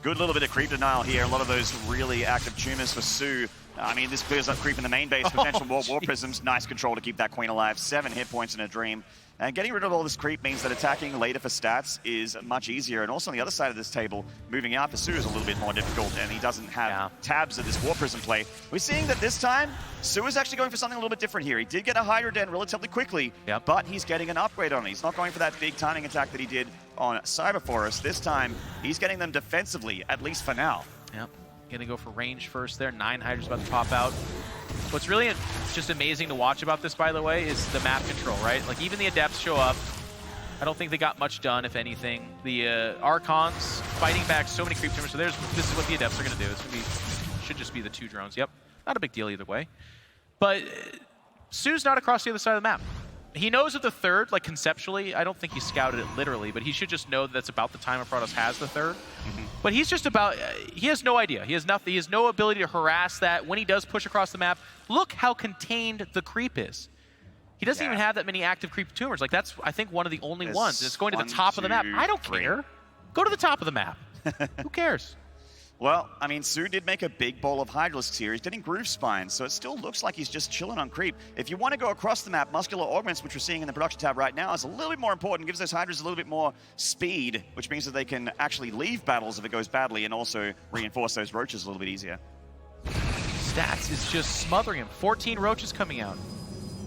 Good little bit of creep denial here. A lot of those really active tumors for SoO. I mean, this clears up creep in the main base. Potential more war prisms. Nice control to keep that queen alive. 7 hit points in a dream. And getting rid of all this creep means that attacking later for stats is much easier. And also on the other side of this table, moving out for SoO is a little bit more difficult, and he doesn't have tabs at this war prism play. We're seeing that this time, SoO is actually going for something a little bit different here. He did get a Hydra Den relatively quickly, but he's getting an upgrade on it. He's not going for that big timing attack that he did on Cyber Forest. This time, he's getting them defensively, at least for now. Yep. Gonna go for range first there. 9 Hydras about to pop out. What's really just amazing to watch about this, by the way, is the map control, right? Like, even the Adepts show up. I don't think they got much done, if anything. The Archons fighting back so many creep tumors. So this is what the Adepts are gonna do. It's gonna be, should just be the 2 drones. Yep, not a big deal either way. But SoO's not across the other side of the map. He knows that the third, like conceptually, I don't think he scouted it literally, but he should just know that that's about the time Protoss has the third. But he's just about, he has no idea. He has nothing, he has no ability to harass that. When he does push across the map, look how contained the creep is. He doesn't even have that many active creep tumors. Like, that's, I think, one of the only ones. It's going to the top of the map. I don't care. Go to the top of the map. Who cares? Well, I mean, SoO did make a big bowl of Hydralisks here. He's getting Groove Spines, so it still looks like he's just chilling on creep. If you want to go across the map, Muscular Augments, which we're seeing in the production tab right now, is a little bit more important. Gives those Hydras a little bit more speed, which means that they can actually leave battles if it goes badly, and also reinforce those roaches a little bit easier. Stats is just smothering him. 14 roaches coming out.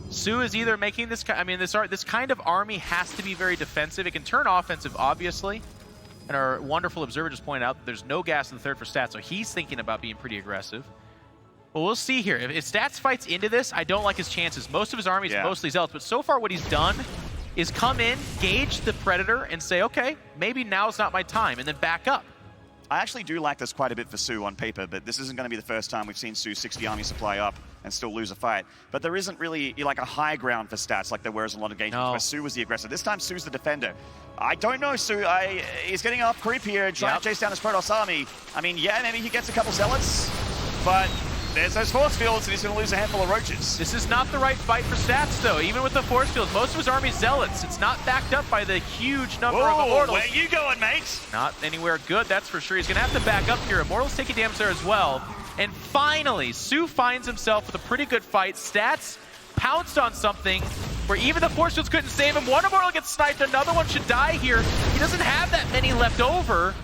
SoO is either making this, I mean, this kind of army has to be very defensive. It can turn offensive, obviously. And our wonderful observer just pointed out that there's no gas in the third for Stats, so he's thinking about being pretty aggressive. Well, we'll see here. If Stats fights into this, I don't like his chances. Most of his army is mostly Zealots, but so far what he's done is come in, gauge the Predator, and say, okay, maybe now's not my time, and then back up. I actually do like this quite a bit for SoO on paper, but this isn't going to be the first time we've seen SoO 60 army supply up and still lose a fight. But there isn't really like a high ground for Stats like there was in a lot of games where SoO was the aggressor. This time SoO's the defender. I don't know, SoO. He's getting off creep here and trying to chase down his Protoss army. I mean, yeah, maybe he gets a couple Zealots, but there's those force fields and he's going to lose a handful of roaches. This is not the right fight for Stats, though. Even with the force fields, most of his army is Zealots. It's not backed up by the huge number of Immortals. Where you going, mate? Not anywhere good, that's for sure. He's going to have to back up here. Immortals taking damage there as well. And finally, SoO finds himself with a pretty good fight. Stats pounced on something where even the force fields couldn't save him. One Immortal gets sniped, another one should die here. He doesn't have that many left over.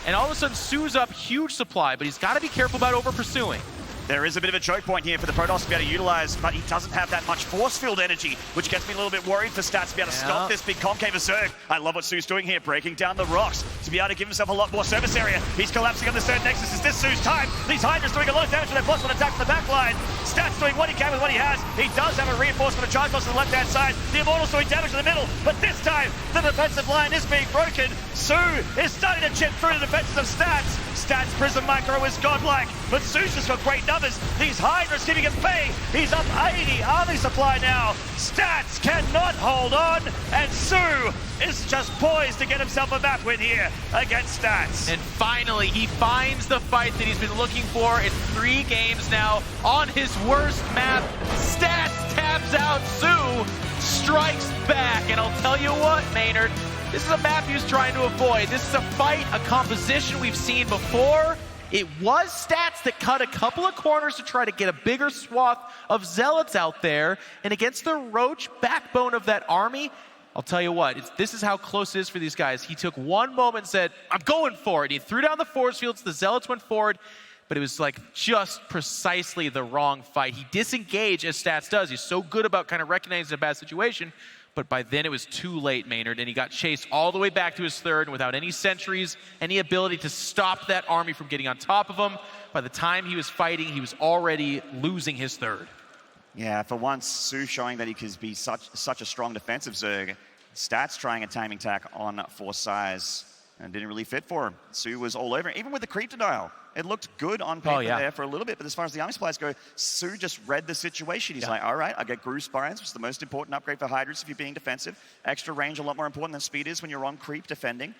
And all of a sudden, SoO's up huge supply, but he's got to be careful about over-pursuing. There is a bit of a choke point here for the Protoss to be able to utilize, but he doesn't have that much force field energy, which gets me a little bit worried for Stats to be able to stop this big concave of Zerg. I love what SoO's doing here, breaking down the rocks to be able to give himself a lot more surface area. He's collapsing on the third Nexus. Is this SoO's time? These Hydras doing a lot of damage with their +1 attack from the back line. Stats doing what he can with what he has. He does have a reinforcement of charge box on the left-hand side. The Immortals doing damage in the middle, but this time the defensive line is being broken. SoO is starting to chip through the defenses of Stats. Stats Prism Micro is godlike, but SoO's just got great numbers. These Hydras giving him pay. He's up 80 army supply now. Stats cannot hold on, and SoO is just poised to get himself a map win here against Stats. And finally, he finds the fight that he's been looking for in 3 games now on his worst map. Stats taps out SoO, strikes back, and I'll tell you what, Maynard, this is a map he was trying to avoid. This is a fight, a composition we've seen before. It was Stats that cut a couple of corners to try to get a bigger swath of Zealots out there. And against the Roach backbone of that army, I'll tell you what, this is how close it is for these guys. He took one moment and said, I'm going for it. He threw down the force fields, the Zealots went forward, but it was like just precisely the wrong fight. He disengaged as Stats does. He's so good about kind of recognizing a bad situation. But by then it was too late, Maynard, and he got chased all the way back to his third, and without any sentries, any ability to stop that army from getting on top of him. By the time he was fighting, he was already losing his third. Yeah, for once, SoO showing that he could be such a strong defensive Zerg. Stats trying a timing tack on Force Size, and didn't really fit for him. SoO was all over, even with the creep denial. It looked good on paper there for a little bit, but as far as the army supplies go, SoO just read the situation. He's like, all right, I get Groove Spines, which is the most important upgrade for Hydras if you're being defensive. Extra range, a lot more important than speed is when you're on creep defending.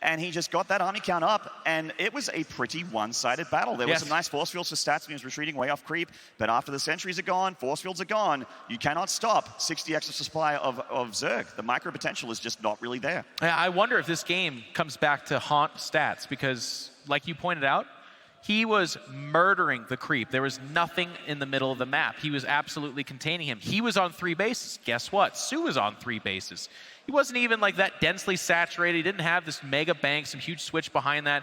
and he just got that army count up, and it was a pretty one-sided battle. There was some nice force fields for stats, and he was retreating way off creep, but after the sentries are gone, force fields are gone, you cannot stop 60 extra supply of Zerg. The micro potential is just not really there. I wonder if this game comes back to haunt stats, because like you pointed out, he was murdering the creep. There was nothing in the middle of the map. He was absolutely containing him. He was on 3 bases. Guess what? SoO was on 3 bases. He wasn't even like that densely saturated. He didn't have this mega bank, some huge switch behind that.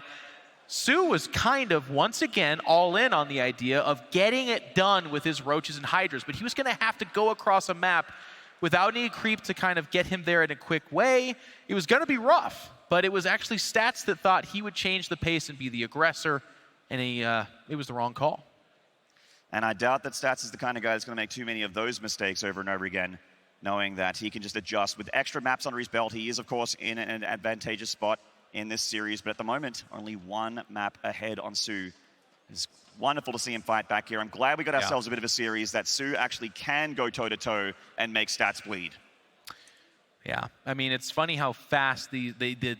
SoO was kind of, once again, all in on the idea of getting it done with his roaches and hydras, but he was going to have to go across a map without any creep to kind of get him there in a quick way. It was going to be rough, but it was actually stats that thought he would change the pace and be the aggressor, and it was the wrong call. And I doubt that Stats is the kind of guy that's going to make too many of those mistakes over and over again, knowing that he can just adjust. With extra maps under his belt, he is, of course, in an advantageous spot in this series, but at the moment, only 1 map ahead on SoO. It's wonderful to see him fight back here. I'm glad we got ourselves a bit of a series that SoO actually can go toe-to-toe and make Stats bleed. Yeah, I mean, it's funny how fast the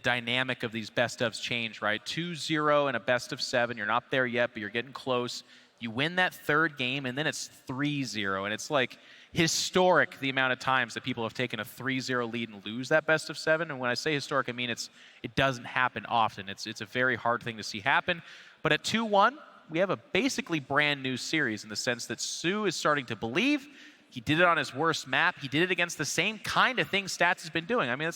dynamic of these best-ofs change, right? 2-0 and a best-of-7. You're not there yet, but you're getting close. You win that 3rd game, and then it's 3-0. And it's like historic, the amount of times that people have taken a 3-0 lead and lose that best-of-7. And when I say historic, I mean it doesn't happen often. It's a very hard thing to see happen. But at 2-1, we have a basically brand new series in the sense that SoO is starting to believe. He did it on his worst map. He did it against the same kind of thing Stats has been doing. I mean,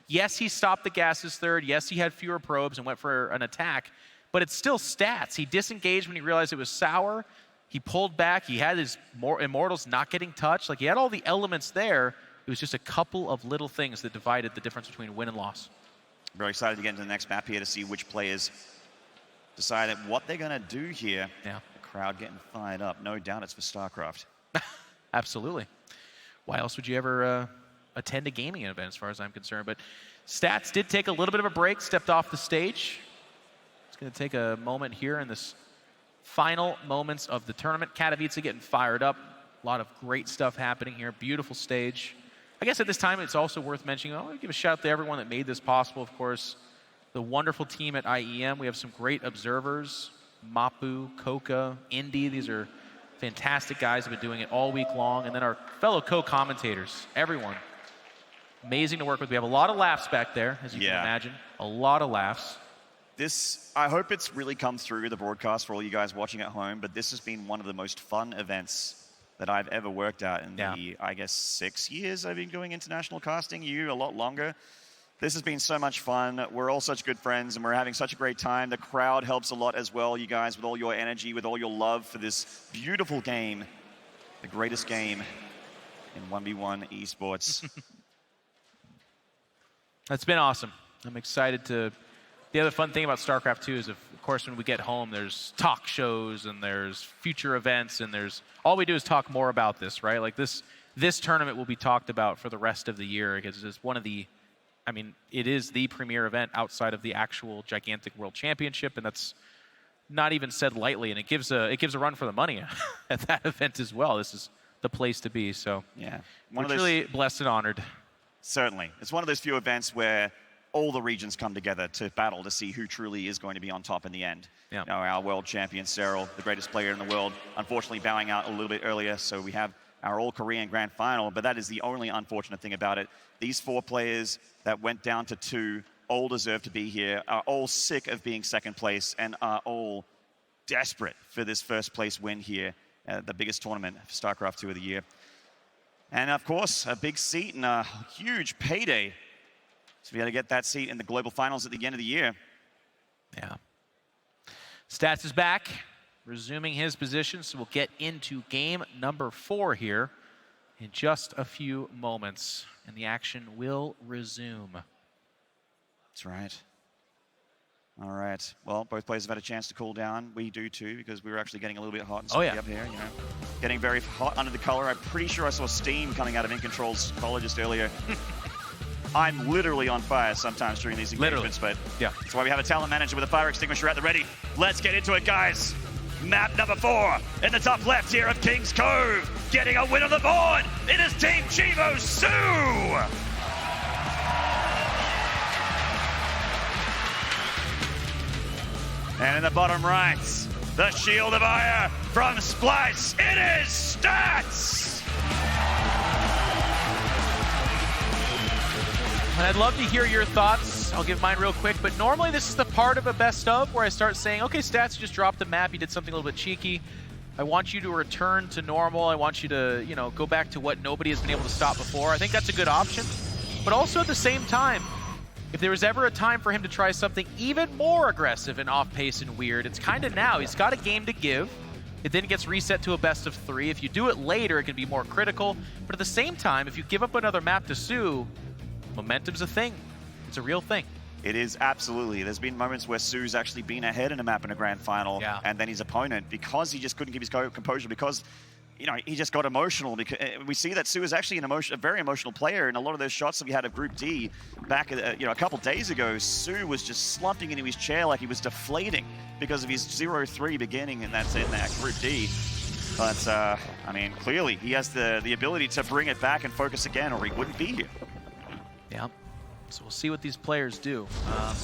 yes, he stopped the gases 3rd. Yes, he had fewer probes and went for an attack. But it's still Stats. He disengaged when he realized it was sour. He pulled back. He had his Immortals not getting touched. Like, he had all the elements there. It was just a couple of little things that divided the difference between win and loss. Very excited to get into the next map here to see which players decide what they're going to do here. Yeah. The crowd getting fired up. No doubt it's for Starcraft. Absolutely. Why else would you ever attend a gaming event, as far as I'm concerned? But Stats did take a little bit of a break, stepped off the stage. It's going to take a moment here in this final moments of the tournament. Katowice getting fired up. A lot of great stuff happening here. Beautiful stage. I guess at this time, it's also worth mentioning, I want to give a shout out to everyone that made this possible. Of course, the wonderful team at IEM. We have some great observers. Mapu, Koka, Indy. These are fantastic guys who have been doing it all week long. And then our fellow co-commentators, everyone. Amazing to work with. We have a lot of laughs back there, as you can imagine. A lot of laughs. I hope it's really come through the broadcast for all you guys watching at home, but this has been one of the most fun events that I've ever worked at in the, I guess, 6 years I've been doing international casting. You, a lot longer. This has been so much fun. We're all such good friends, and we're having such a great time. The crowd helps a lot as well, you guys, with all your energy, with all your love for this beautiful game, the greatest game in 1v1 esports. That's been awesome. I'm excited to... The other fun thing about StarCraft 2 is, of course, when we get home, there's talk shows, and there's future events, and there's... All we do is talk more about this, right? Like, this tournament will be talked about for the rest of the year, because it's one of the... I mean, it is the premier event outside of the actual gigantic world championship, and that's not even said lightly. And it gives a run for the money at that event as well. This is the place to be. So yeah, we're really blessed and honored. Certainly, it's one of those few events where all the regions come together to battle to see who truly is going to be on top in the end. Yeah. You know, our world champion Cyril, the greatest player in the world, unfortunately bowing out a little bit earlier. So we have our all-Korean grand final, but that is the only unfortunate thing about it. These 4 players that went down to 2 all deserve to be here, are all sick of being second place, and are all desperate for this first place win here at the biggest tournament for StarCraft 2 of the year. And of course, a big seat and a huge payday. So we got to get that seat in the global finals at the end of the year. Yeah. Stats is back, resuming his position, so we'll get into game number 4 here in just a few moments, and the action will resume. That's right. All right. Well, both players have had a chance to cool down. We do too, because we were actually getting a little bit hot and up here. You know, getting very hot under the collar. I'm pretty sure I saw steam coming out of InControl's collar just earlier. I'm literally on fire sometimes during these engagements, but that's why we have a talent manager with a fire extinguisher at the ready. Let's get into it, guys. Map number 4 in the top left here of King's Cove. Getting a win on the board. It is Team Chivo SoO. And in the bottom right, the Shield of Ire from Splice. It is Stats! And I'd love to hear your thoughts. I'll give mine real quick, but normally this is the part of a best of where I start saying, okay, Stats, you just dropped the map, you did something a little bit cheeky. I want you to return to normal. I want you to, you know, go back to what nobody has been able to stop before. I think that's a good option. But also at the same time, if there was ever a time for him to try something even more aggressive and off-pace and weird, it's kind of now. He's got a game to give. It then gets reset to a best of 3. If you do it later, it can be more critical. But at the same time, if you give up another map to SoO, momentum's a thing. It's a real thing. It is, absolutely. There's been moments where SoO's actually been ahead in a map in a grand final, and then his opponent, because he just couldn't keep his composure, because, you know, he just got emotional. Because we see that SoO is actually a very emotional player, and a lot of those shots that we had of Group D back, you know, a couple days ago, SoO was just slumping into his chair like he was deflating because of his 0-3 beginning, and that's in that Group D. But I mean, clearly he has the ability to bring it back and focus again, or he wouldn't be here. Yeah. So we'll see what these players do.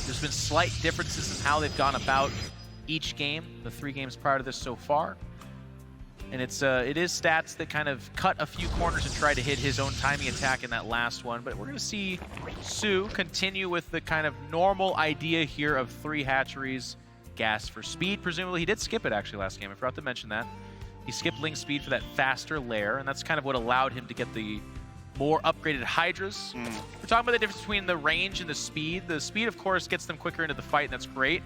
There's been slight differences in how they've gone about each game, the 3 games prior to this so far. And it is Stats that kind of cut a few corners and tried to hit his own timing attack in that last one. But we're going to see SoO continue with the kind of normal idea here of 3 hatcheries, gas for speed, presumably. He did skip it actually last game. I forgot to mention that. He skipped Ling speed for that faster lair, and that's kind of what allowed him to get the more upgraded Hydras. We're talking about the difference between the range and the speed. The speed, of course, gets them quicker into the fight, and that's great,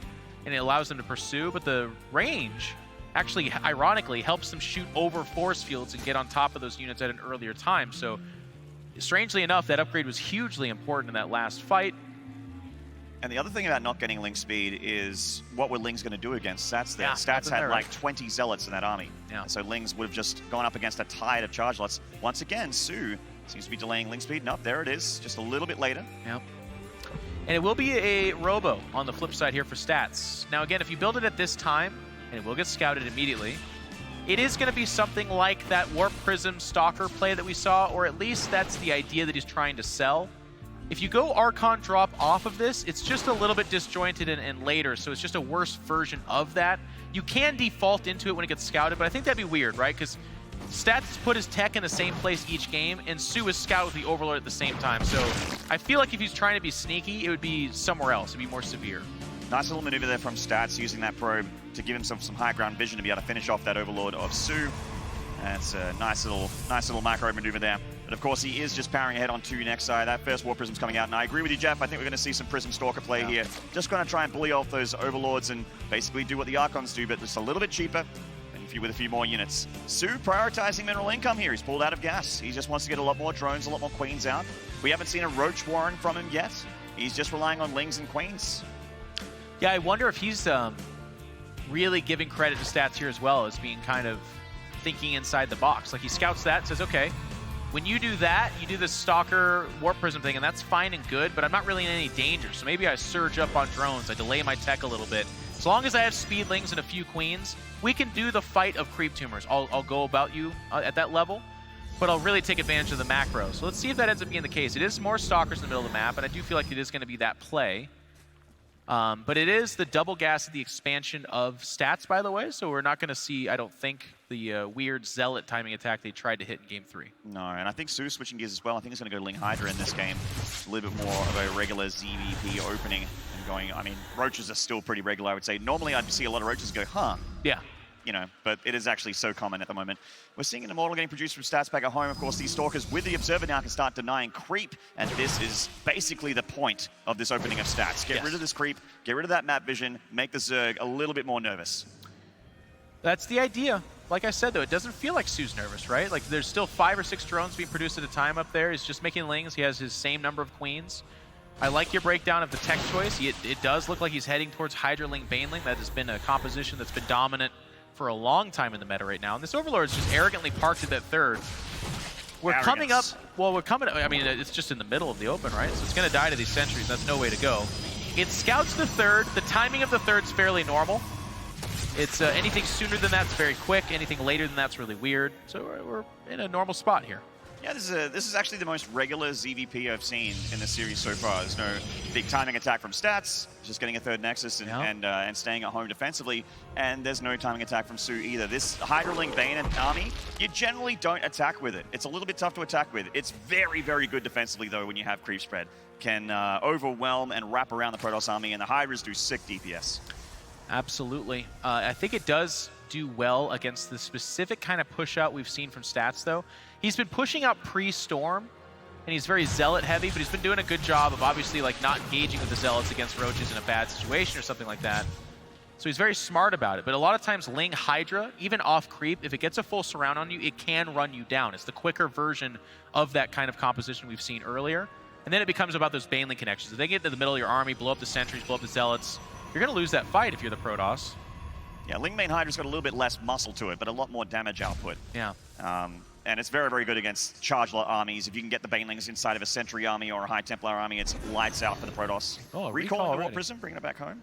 and it allows them to pursue, but the range actually, ironically, helps them shoot over force fields and get on top of those units at an earlier time. So, strangely enough, that upgrade was hugely important in that last fight. And the other thing about not getting Ling speed is what were Ling's going to do against Stats there? Yeah, Stats had like 20 Zealots in that army. Yeah. So Ling's would have just gone up against a tide of charge lots. Once again, SoO seems to be delaying Ling speed. Nope, there it is, just a little bit later. Yep. And it will be a Robo on the flip side here for Stats. Now again, if you build it at this time, and it will get scouted immediately, it is going to be something like that Warp Prism Stalker play that we saw, or at least that's the idea that he's trying to sell. If you go Archon drop off of this, it's just a little bit disjointed and later, so it's just a worse version of that. You can default into it when it gets scouted, but I think that'd be weird, right? Because Stats put his tech in the same place each game, and SoO is scout with the Overlord at the same time. So I feel like if he's trying to be sneaky, it would be somewhere else. It'd be more severe. Nice little maneuver there from Stats, using that probe to give himself some high ground vision to be able to finish off that Overlord of SoO. That's a nice little macro maneuver there. But of course, he is just powering ahead on 2 next side. That first War Prism's coming out, and I agree with you, Jeff. I think we're going to see some Prism Stalker play here. Just going to try and bully off those Overlords and basically do what the Archons do, but just a little bit cheaper and with a few more units. SoO prioritizing mineral income here. He's pulled out of gas. He just wants to get a lot more drones, a lot more Queens out. We haven't seen a Roach Warren from him yet. He's just relying on Lings and Queens. Yeah, I wonder if he's really giving credit to Stats here as well as being kind of thinking inside the box. Like he scouts that and says, okay, when you do that, you do this Stalker Warp Prism thing, and that's fine and good, but I'm not really in any danger. So maybe I surge up on drones, I delay my tech a little bit. As long as I have Speedlings and a few Queens, we can do the fight of Creep Tumors. I'll go about you at that level, but I'll really take advantage of the macro. So let's see if that ends up being the case. It is more Stalkers in the middle of the map, and I do feel like it is going to be that play. But it is the double gas of the expansion of Stats, by the way, so we're not going to see, I don't think, the weird Zealot timing attack they tried to hit in Game 3. No, and I think SoO switching gears as well. I think he's going to go Ling Hydra in this game. A little bit more of a regular ZVP opening and going, I mean, Roaches are still pretty regular, I would say. Normally, I'd see a lot of Roaches go, huh? Yeah. You know, but it is actually so common at the moment. We're seeing an Immortal getting produced from Stats back at home. Of course, these Stalkers with the Observer now can start denying creep, and this is basically the point of this opening of Stats. Get rid of this creep, get rid of that map vision, make the Zerg a little bit more nervous. That's the idea. Like I said, though, it doesn't feel like SoO's nervous, right? Like, there's still 5 or 6 drones being produced at a time up there. He's just making Lings. He has his same number of Queens. I like your breakdown of the tech choice. It does look like he's heading towards Hydra Ling Baneling. That has been a composition that's been dominant for a long time in the meta right now. And this Overlord is just arrogantly parked at that third. We're coming up, I mean, it's just in the middle of the open, right? So it's going to die to these sentries. That's no way to go. It scouts the third. The timing of the third's fairly normal. It's anything sooner than that's very quick. Anything later than that's really weird. So we're in a normal spot here. Yeah, this is actually the most regular ZVP I've seen in the series so far. There's no big timing attack from Stats, just getting a third Nexus and staying at home defensively, and there's no timing attack from SoO either. This Hydraling Bane army, you generally don't attack with it. It's a little bit tough to attack with. It's very, very good defensively, though, when you have creep spread. Can overwhelm and wrap around the Protoss army, and the Hydras do sick DPS. Absolutely. I think it does do well against the specific kind of push out we've seen from Stats, though. He's been pushing out pre-Storm, and he's very Zealot heavy, but he's been doing a good job of obviously like not engaging with the Zealots against Roaches in a bad situation or something like that. So he's very smart about it. But a lot of times Ling Hydra, even off creep, if it gets a full surround on you, it can run you down. It's the quicker version of that kind of composition we've seen earlier. And then it becomes about those Baneling connections. If they get to the middle of your army, blow up the sentries, blow up the Zealots, you're going to lose that fight if you're the Protoss. Yeah, Ling Main Hydra's got a little bit less muscle to it, but a lot more damage output. Yeah. And it's very, very good against charge lot armies. If you can get the Banelings inside of a Sentry army or a High Templar army, it's lights out for the Protoss. Oh, recall the War Prism, bringing it back home.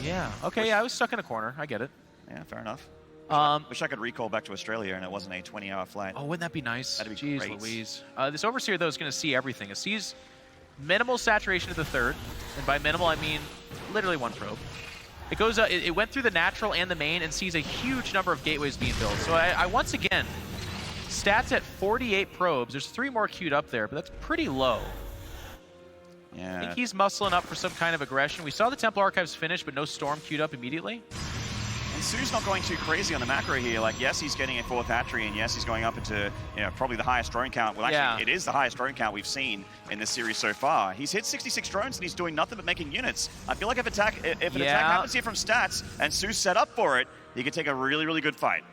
Yeah. Okay, yeah, I was stuck in a corner. I get it. Yeah, fair enough. Wish I could recall back to Australia and it wasn't a 20-hour flight. Oh, wouldn't that be nice? That'd be Jeez great. Louise. This Overseer, though, is going to see everything. It sees minimal saturation of the third, and by minimal, I mean literally one probe. It goes. It went through the natural and the main and sees a huge number of gateways being built. So I once again, Stats at 48 probes. There's 3 more queued up there, but that's pretty low. Yeah. I think he's muscling up for some kind of aggression. We saw the Temple Archives finish, but no Storm queued up immediately. And SoO's not going too crazy on the macro here. Like, yes, he's getting a 4th hatchery, and yes, he's going up into, you know, probably the highest drone count. Well, actually, it is the highest drone count we've seen in this series so far. He's hit 66 drones, and he's doing nothing but making units. I feel like if an attack happens here from Stats, and SoO's set up for it, he could take a really, really good fight.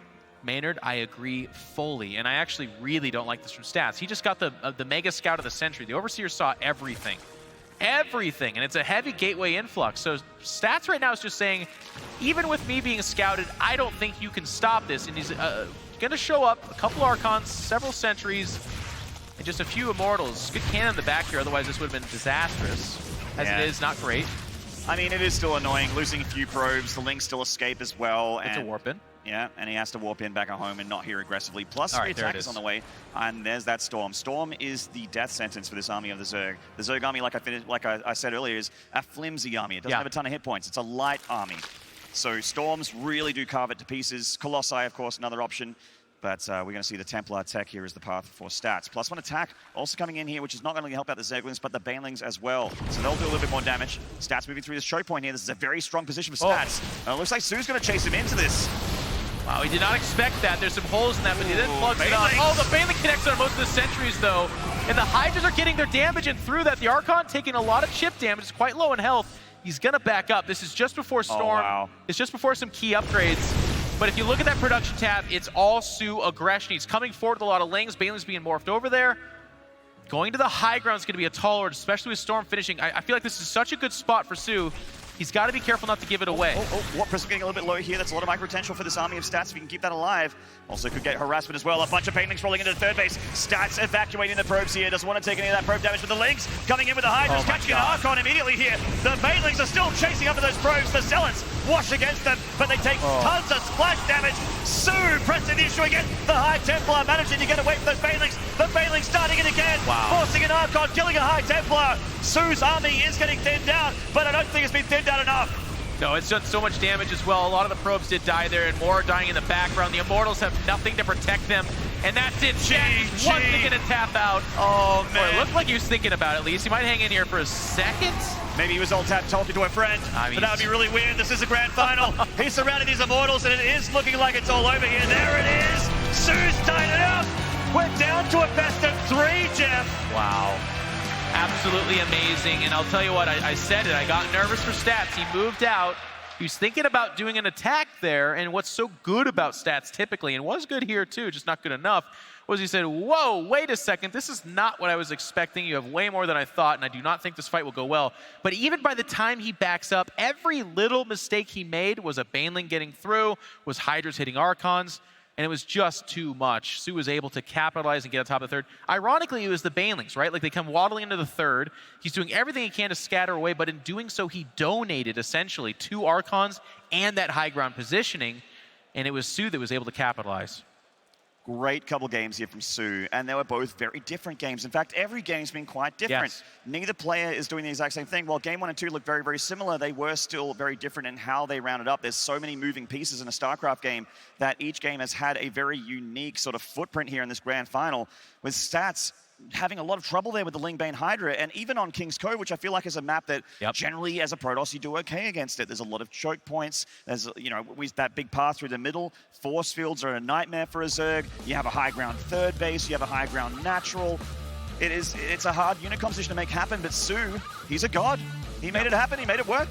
Maynard, I agree fully, and I actually really don't like this from Stats. He just got the Mega Scout of the Sentry. The Overseer saw everything. Everything, and it's a heavy gateway influx. So Stats right now is just saying, even with me being scouted, I don't think you can stop this. And he's going to show up a couple Archons, several Sentries, and just a few Immortals. Good cannon in the back here, otherwise this would have been disastrous. As it is, not great. I mean, it is still annoying, losing a few probes. The Lings still escape as well. It's a warp in. Yeah, and he has to warp in back at home and not here aggressively. Plus, All the right, attack is on the way, and there's that Storm. Storm is the death sentence for this army of the Zerg. The Zerg army, like I said earlier, is a flimsy army. It doesn't have a ton of hit points. It's a light army. So Storms really do carve it to pieces. Colossi, of course, another option. But we're going to see the Templar tech here as the path for Stats. +1 attack also coming in here, which is not going to help out the Zerglings, but the Banelings as well. So they'll do a little bit more damage. Stats moving through this choke point here. This is a very strong position for Stats. And it looks like SoO's going to chase him into this. Wow, he did not expect that. There's some holes in that, but he then plugs it up. Oh, the Baneling connects on most of the sentries, though. And the Hydras are getting their damage, and through that, the Archon taking a lot of chip damage. It's quite low in health. He's going to back up. This is just before Storm. Oh, wow. It's just before some key upgrades. But if you look at that production tab, it's all SoO aggression. He's coming forward with a lot of Lings. Baneling's being morphed over there. Going to the high ground is going to be a tall order, especially with Storm finishing. I feel like this is such a good spot for SoO. He's got to be careful not to give it away. Warp Prism getting a little bit low here. That's a lot of micro potential for this army of Stats if you can keep that alive. Also could get harassment as well. A bunch of Banelings rolling into the third base. Stats evacuating the probes here. Doesn't want to take any of that probe damage, but the Lings coming in with the Hydras, catching an Archon immediately here. The Banelings are still chasing after those probes. The Zealots wash against them, but they take tons of splash damage. SoO pressing the issue again. The High Templar managing to get away from those Banelings. The Banelings starting it again. Forcing an Archon, killing a High Templar. SoO's army is getting thinned down, but I don't think it's been thinned out enough. No, it's done so much damage as well. A lot of the probes did die there, and more are dying in the background. The Immortals have nothing to protect them, and that's it. He's one thing to tap out. Oh, man. Boy, it looked like he was thinking about it, at least. He might hang in here for a second. Maybe he was all tapped talking to a friend, but that would be really weird. This is a grand final. He's surrounded these Immortals, and it is looking like it's all over here. There it is. SoO's tied it up. We're down to a best of 3, Jeff. Wow. Absolutely amazing, and I'll tell you what, I said it, I got nervous for Stats. He moved out, he was thinking about doing an attack there, and what's so good about Stats typically, and was good here too, just not good enough, was he said, whoa, wait a second, this is not what I was expecting, you have way more than I thought, and I do not think this fight will go well. But even by the time he backs up, every little mistake he made was a Baneling getting through, was Hydras hitting Archons, and it was just too much. SoO was able to capitalize and get on top of the third. Ironically, it was the Banelings, right? Like, they come waddling into the third. He's doing everything he can to scatter away, but in doing so, he donated, essentially, 2 Archons and that high ground positioning, and it was SoO that was able to capitalize. Great couple games here from SoO, and they were both very different games. In fact, every game's been quite different. Yes. Neither player is doing the exact same thing. While game 1 and 2 looked very, very similar, they were still very different in how they rounded up. There's so many moving pieces in a Starcraft game that each game has had a very unique sort of footprint here in this grand final, with Stats having a lot of trouble there with the Lingbane Hydra, and even on King's Cove, which I feel like is a map that generally as a Protoss you do okay against it. There's a lot of choke points. There's, you know, that big path through the middle. Force fields are a nightmare for a Zerg. You have a high ground third base. You have a high ground natural. It's a hard unit composition to make happen, but SoO, he's a god. He made it happen. He made it work.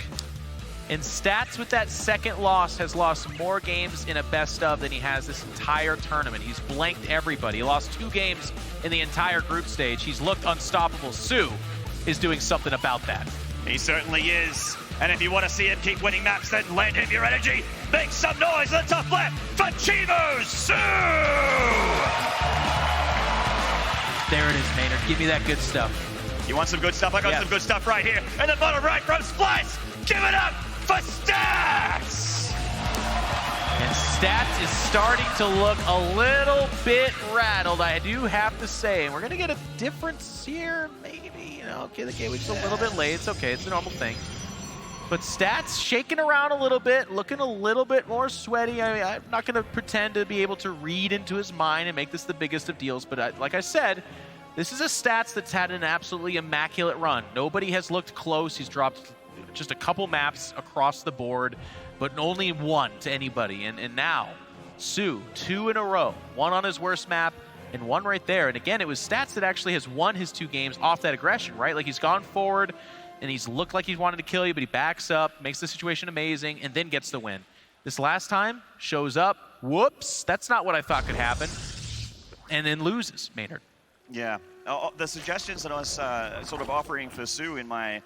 And Stats with that second loss has lost more games in a best of than he has this entire tournament. He's blanked everybody. He lost 2 games in the entire group stage. He's looked unstoppable. SoO is doing something about that. He certainly is. And if you want to see him keep winning maps, then lend him your energy. Make some noise on the top left for Chivo SoO! There it is, Maynard. Give me that good stuff. You want some good stuff? I got some good stuff right here. And the bottom right from Splice. Give it up for Stats! And Stats is starting to look a little bit rattled, I do have to say. And we're going to get a difference here, maybe. You know, okay, the gateway's just a little bit late. It's okay. It's a normal thing. But Stats shaking around a little bit, looking a little bit more sweaty. I mean, I'm not going to pretend to be able to read into his mind and make this the biggest of deals. But like I said, this is a Stats that's had an absolutely immaculate run. Nobody has looked close. He's dropped just a couple maps across the board, but only one to anybody. And now, SoO, 2 in a row. 1 on his worst map, and 1 right there. And again, it was Stats that actually has won his 2 games off that aggression, right? Like, he's gone forward, and he's looked like he's wanted to kill you, but he backs up, makes the situation amazing, and then gets the win. This last time, shows up, whoops, that's not what I thought could happen, and then loses, Maynard. Yeah. The suggestions that I was sort of offering for SoO in my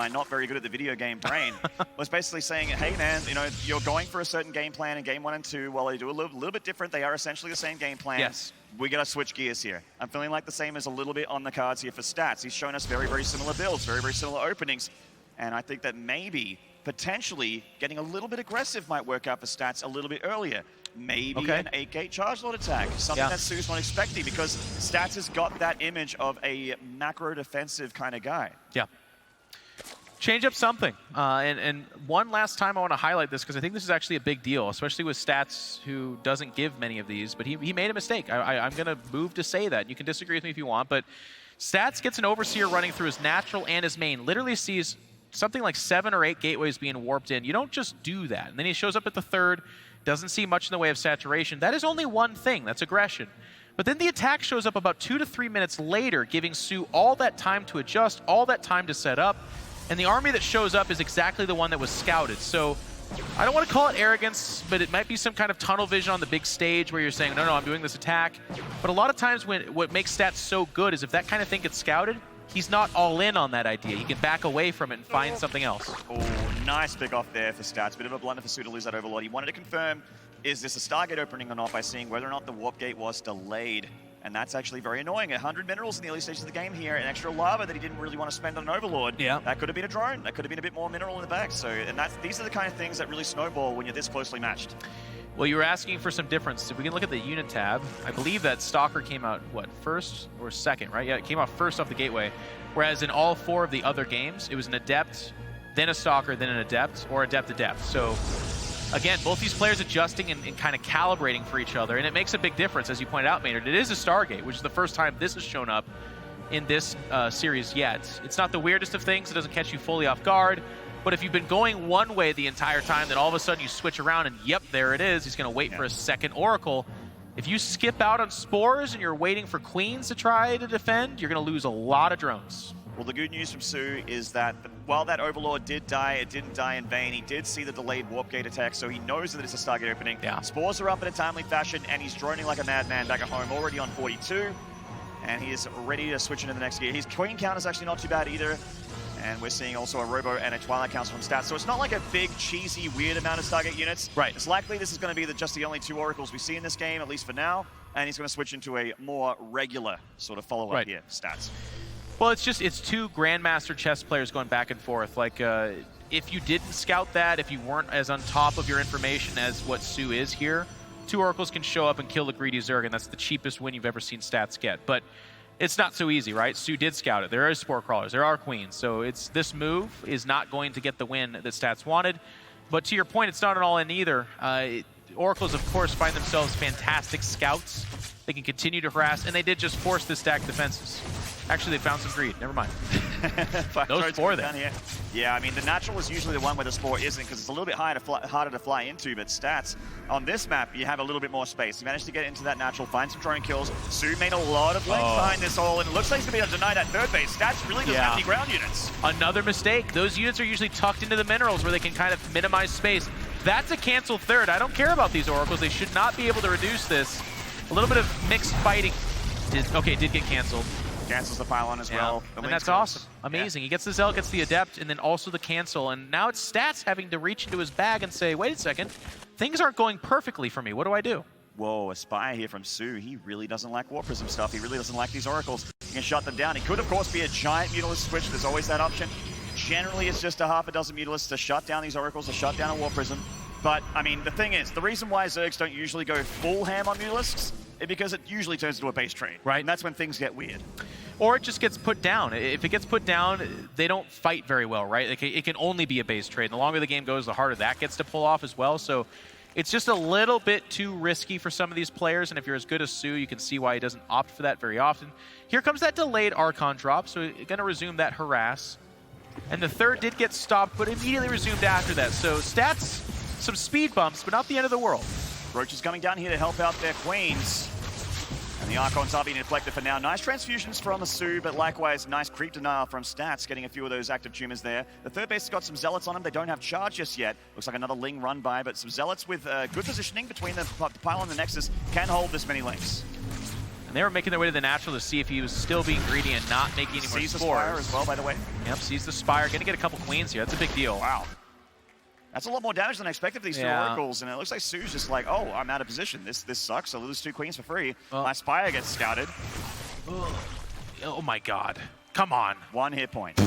not very good at the video game brain was basically saying, hey man, you know, you're going for a certain game plan in game 1 and 2. While they do a little bit different, they are essentially the same game plan. Yes. We gotta switch gears here. I'm feeling like the same is a little bit on the cards here for Stats. He's shown us very, very similar builds, very, very similar openings. And I think that maybe, potentially, getting a little bit aggressive might work out for Stats a little bit earlier. Maybe an 8-gate charge load attack, something that SoO's not expecting, because Stats has got that image of a macro defensive kind of guy. Yeah. Change up something. And one last time I want to highlight this, because I think this is actually a big deal, especially with Stats, who doesn't give many of these, but he made a mistake. I'm going to move to say that. You can disagree with me if you want, but Stats gets an Overseer running through his natural and his main, literally sees something like 7 or 8 gateways being warped in. You don't just do that. And then he shows up at the 3rd, doesn't see much in the way of saturation. That is only one thing. That's aggression. But then the attack shows up about 2 to 3 minutes later, giving SoO all that time to adjust, all that time to set up. And the army that shows up is exactly the one that was scouted. So I don't want to call it arrogance, but it might be some kind of tunnel vision on the big stage where you're saying, no, I'm doing this attack. But a lot of times what makes Stats so good is if that kind of thing gets scouted, he's not all in on that idea. He can back away from it and find something else. Oh, nice pick off there for Stats. Bit of a blunder for SoO to lose that Overlord. He wanted to confirm, is this a Stargate opening or not, by seeing whether or not the Warp Gate was delayed. And that's actually very annoying. 100 minerals in the early stages of the game here, an extra lava that he didn't really want to spend on an Overlord. Yeah. That could have been a drone. That could have been a bit more mineral in the back. So, and these are the kind of things that really snowball when you're this closely matched. Well, you were asking for some difference. If we can look at the unit tab, I believe that Stalker came out, what, 1st or 2nd, right? Yeah, it came out 1st off the gateway. Whereas in all 4 of the other games, it was an Adept, then a Stalker, then an Adept, or Adept. So, again, both these players adjusting and kind of calibrating for each other, and it makes a big difference, as you pointed out, Maynard. It is a Stargate, which is the first time this has shown up in this series yet. It's not the weirdest of things. It doesn't catch you fully off guard. But if you've been going one way the entire time, then all of a sudden you switch around and, yep, there it is. He's going to wait for a second Oracle. If you skip out on Spores and you're waiting for Queens to try to defend, you're going to lose a lot of drones. Well, the good news from SoO is that while that Overlord did die, it didn't die in vain. He did see the delayed Warp Gate attack, so he knows that it's a Stargate opening. Yeah. Spores are up in a timely fashion, and he's droning like a madman back at home, already on 42. And he is ready to switch into the next gear. His Queen count is actually not too bad either. And we're seeing also a Robo and a Twilight Council from Stats. So it's not like a big, cheesy, weird amount of Stargate units. Right. It's likely this is going to be just the only 2 Oracles we see in this game, at least for now. And he's going to switch into a more regular sort of follow-up here, Stats. Well, it's 2 Grandmaster chess players going back and forth. Like, if you didn't scout that, if you weren't as on top of your information as what SoO is here, 2 Oracles can show up and kill the greedy Zerg, and that's the cheapest win you've ever seen Stats get. But it's not so easy, right? SoO did scout it. There are Spore Crawlers. There are Queens. So this move is not going to get the win that Stats wanted. But to your point, it's not an all-in either. Oracles, of course, find themselves fantastic scouts. They can continue to harass, and they did just force the stack defenses. Actually, they found some greed. Never mind. No Spore there. Yeah, I mean, the natural is usually the one where the Spore isn't, because it's a little bit harder to fly into, but Stats, on this map, you have a little bit more space. You managed to get into that natural, find some drone kills. SoO made a lot of length behind this all, and it looks like he's going to be able to deny that third base. Stats really doesn't have any ground units. Another mistake. Those units are usually tucked into the minerals where they can kind of minimize space. That's a cancel third. I don't care about these Oracles. They should not be able to reduce this. A little bit of mixed fighting. Did get canceled. Cancels the pylon as well. And that's awesome. Amazing. He gets the Zealot, gets the Adept, and then also the cancel. And now it's Stats having to reach into his bag and say, wait a second, things aren't going perfectly for me. What do I do? Whoa, a Spire here from SoO. He really doesn't like War Prism stuff. He really doesn't like these Oracles. He can shut them down. He could, of course, be a giant Mutalisk switch. There's always that option. Generally, it's just a half a dozen Mutalisks to shut down these Oracles, to shut down a War Prism. But, I mean, the thing is, the reason why Zergs don't usually go full ham on Mutalisks is because it usually turns into a base trade. Right. And that's when things get weird. Or it just gets put down. If it gets put down, they don't fight very well, right? It can only be a base trade. And the longer the game goes, the harder that gets to pull off as well. So it's just a little bit too risky for some of these players. And if you're as good as SoO, you can see why he doesn't opt for that very often. Here comes that delayed Archon drop. So you're going to resume that harass. And the third did get stopped, but immediately resumed after that. So Stats, some speed bumps, but not the end of the world. Roach is coming down here to help out their Queens. And the Archons are being deflected for now. Nice transfusions from the SoO, but likewise, nice creep denial from Stats, getting a few of those active tumors there. The third base has got some Zealots on them. They don't have charge just yet. Looks like another Ling run by, but some Zealots with good positioning between the pylon and the Nexus can hold this many Lings. And they were making their way to the natural to see if he was still being greedy and not making any more Sees spores. the Spire as well, by the way. Yep, sees the Spire. Gonna get a couple Queens here. That's a big deal. Wow. That's a lot more damage than I expected for these two Oracles, and it looks like SoO's just like, oh, I'm out of position. This sucks. I lose 2 Queens for free. My Spire gets scouted. Oh my god. Come on. 1 hit point.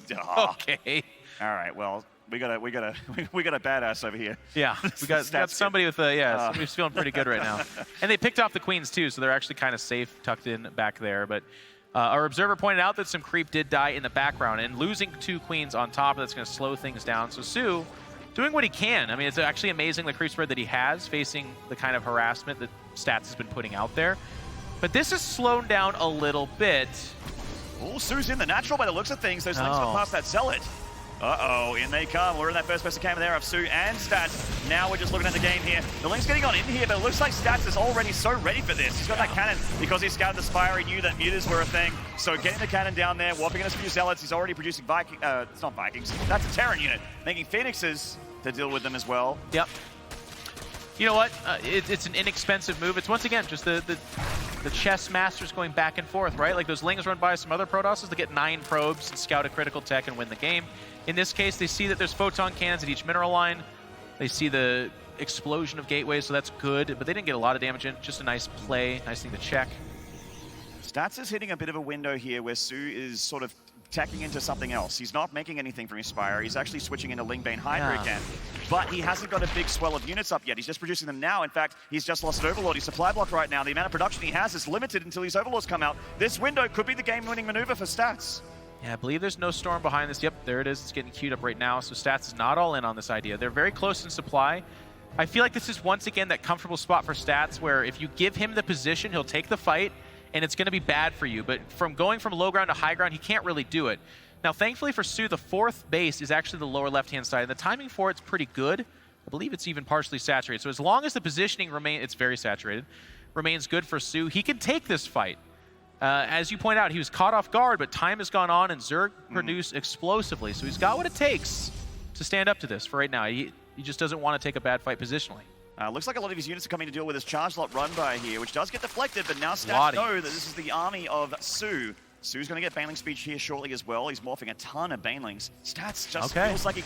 Okay. All right, well, we got a badass over here. Yeah, we got somebody with somebody who's feeling pretty good right now. And they picked off the Queens too, so they're actually kind of safe tucked in back there. But our observer pointed out that some creep did die in the background, and losing 2 Queens on top, that's going to slow things down. So SoO doing what he can. I mean, it's actually amazing the creep spread that he has facing the kind of harassment that Stats has been putting out there. But this has slowed down a little bit. Oh, SoO's in the natural by the looks of things. Those Lings got past that Zealot. Uh-oh, in they come. We're in that first person came there of SoO and Stats. Now we're just looking at the game here. The Ling's getting on in here, but it looks like Stats is already so ready for this. He's got that cannon because he scouted the Spire. He knew that mutas were a thing. So getting the cannon down there, warping in a few Zealots. He's already producing it's not Vikings. That's a Terran unit. Making Phoenixes to deal with them as well. Yep. You know what? It's an inexpensive move. It's once again just the chess masters going back and forth, right? Like those Lings run by some other Protosses to get 9 probes and scout a critical tech and win the game. In this case, they see that there's photon cannons at each mineral line. They see the explosion of gateways, so that's good. But they didn't get a lot of damage in. Just a nice play, nice thing to check. Stats is hitting a bit of a window here where SoO is sort of tacking into something else. He's not making anything from his Spire. He's actually switching into Lingbane Hydra again. But he hasn't got a big swell of units up yet. He's just producing them now. In fact, he's just lost an Overlord. He's supply blocked right now. The amount of production he has is limited until his Overlords come out. This window could be the game-winning maneuver for Stats. Yeah, I believe there's no storm behind this. Yep, there it is. It's getting queued up right now. So Stats is not all in on this idea. They're very close in supply. I feel like this is once again that comfortable spot for Stats where if you give him the position, he'll take the fight, and it's going to be bad for you. But from going from low ground to high ground, he can't really do it. Now, thankfully for SoO, the 4th base is actually the lower left-hand side. And the timing for it's pretty good. I believe it's even partially saturated. So as long as the positioning remains, it's very saturated, remains good for SoO, he can take this fight. As you point out, he was caught off guard, but time has gone on, and Zerg produce explosively. So he's got what it takes to stand up to this for right now. He just doesn't want to take a bad fight positionally. Looks like a lot of his units are coming to deal with this charge lot run by here, which does get deflected, but now Stats know that this is the army of SoO. SoO's going to get Baneling speech here shortly as well. He's morphing a ton of Banelings. Stats just feels like he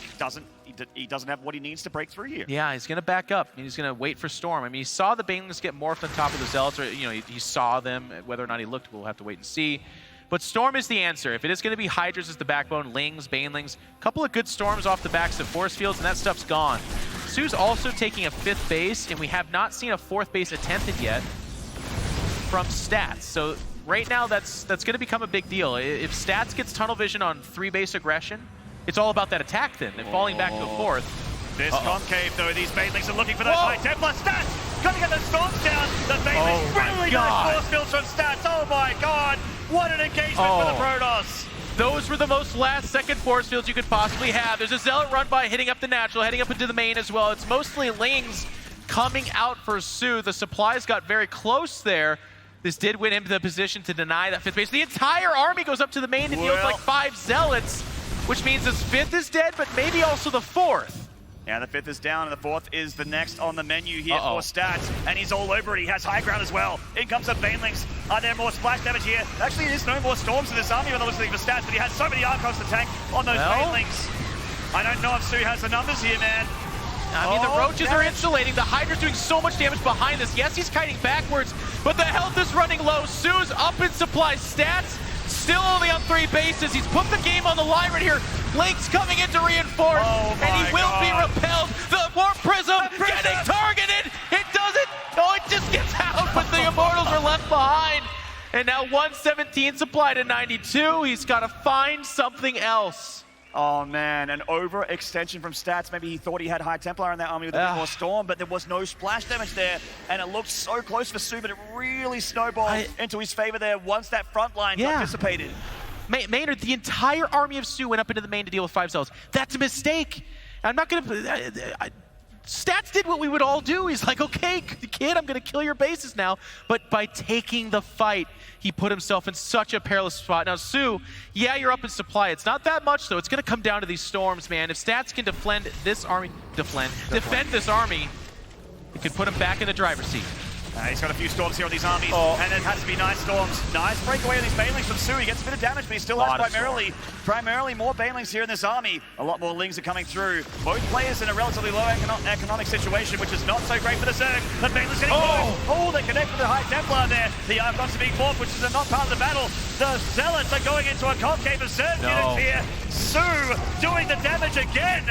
doesn't have what he needs to break through here. Yeah, he's going to back up. He's going to wait for Storm. I mean, he saw the Banelings get morphed on top of the Zealots, or he saw them. Whether or not he looked, we'll have to wait and see. But Storm is the answer. If it is going to be Hydras as the backbone, Lings, Banelings, a couple of good Storms off the backs of force fields, and that stuff's gone. SoO's also taking a 5th base, and we have not seen a 4th base attempted yet from Stats. So right now, that's going to become a big deal. If Stats gets tunnel vision on 3-base aggression, it's all about that attack then, and falling back to a 4th. This concave, though, these Banelings are looking for those high Templar. Stats! Gotta get those storms down! The Banelings really nice force fields from Stats! Oh my god! What an engagement for the Protoss! Those were the most last-second force fields you could possibly have. There's a Zealot run by hitting up the natural, heading up into the main as well. It's mostly Lings coming out for SoO. The supplies got very close there. This did win him the position to deny that 5th base. The entire army goes up to the main and deals like 5 Zealots, which means his 5th is dead, but maybe also the 4th. Yeah, the 5th is down, and the 4th is the next on the menu here for Stats, and he's all over it. He has high ground as well. In comes the Banelings. Are there more splash damage here? Actually, there's no more storms in this army when they're looking for Stats, but he has so many Archons to tank on those Banelings. I don't know if SoO has the numbers here, man. I mean, the Roaches are insulating. The Hydra's doing so much damage behind this. Yes, he's kiting backwards, but the health is running low. SoO's up in supply. Stats still only on 3 bases. He's put the game on the line right here. Link's coming in to reinforce, and he will be repelled. The Warp Prism getting targeted. It doesn't. Oh, it just gets out, but the Immortals are left behind. And now 117 supply to 92. He's got to find something else. Oh man, an overextension from Stats. Maybe he thought he had High Templar in that army with a bit more storm, but there was no splash damage there, and it looked so close for SoO, but it really snowballed into his favor there once that front line got dissipated. Maynard, the entire army of SoO went up into the main to deal with 5 cells. That's a mistake. I'm not going to... Stats did what we would all do. He's like, okay, kid, I'm going to kill your bases now. But by taking the fight, he put himself in such a perilous spot. Now, SoO, yeah, you're up in supply. It's not that much, though. It's going to come down to these storms, man. If Stats can defend this army, defend this army, it could put him back in the driver's seat. He's got a few storms here on these armies, and it has to be nice storms. Nice breakaway on these Banelings from SoO. He gets a bit of damage, but he still has primarily more Banelings here in this army. A lot more Lings are coming through. Both players in a relatively low economic situation, which is not so great for the Zerg. The Banelings getting they connect with the High Templar there. The Archons are being fought, which is not part of the battle. The Zealots are going into a concave of Zerg units here. SoO doing the damage again.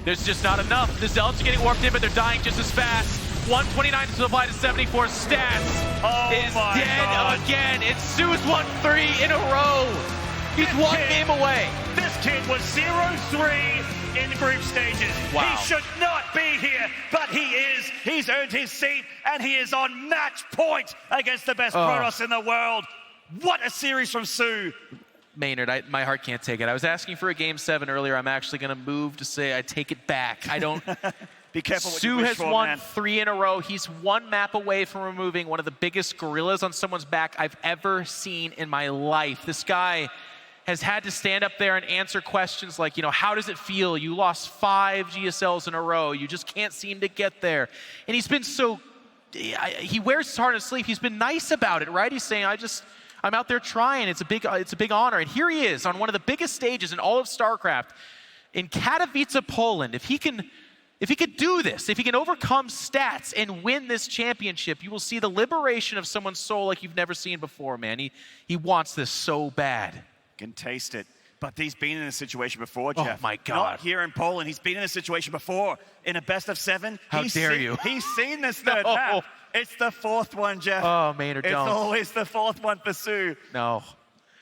There's just not enough. The Zealots are getting warped in, but they're dying just as fast. 129 supply to 74. Stats is dead again. It's SoO's won 3 in a row. He's one game away. This kid was 0-3 in group stages. Wow. He should not be here, but he is. He's earned his seat, and he is on match point against the best Protoss in the world. What a series from SoO. Maynard, my heart can't take it. I was asking for a Game 7 earlier. I'm actually going to move to say I take it back. I don't... Be careful what SoO you wish has for, won man. 3 in a row. He's 1 map away from removing one of the biggest gorillas on someone's back I've ever seen in my life. This guy has had to stand up there and answer questions like, you know, how does it feel? You lost 5 GSLs in a row. You just can't seem to get there. And he's been so... He wears his heart on his sleeve. He's been nice about it, right? He's saying, I'm out there trying. It's a big honor. And here he is on one of the biggest stages in all of StarCraft in Katowice, Poland. If he could do this, if he can overcome Stats and win this championship, you will see the liberation of someone's soul like you've never seen before, man. He wants this so bad. Can taste it. But he's been in this situation before, Jeff. Oh, my God. Not here in Poland. He's been in this situation before. In a best of 7. How dare you. He's seen this third map. It's the 4th one, Jeff. Oh, Maynard, don't. It's always the 4th one for SoO. No.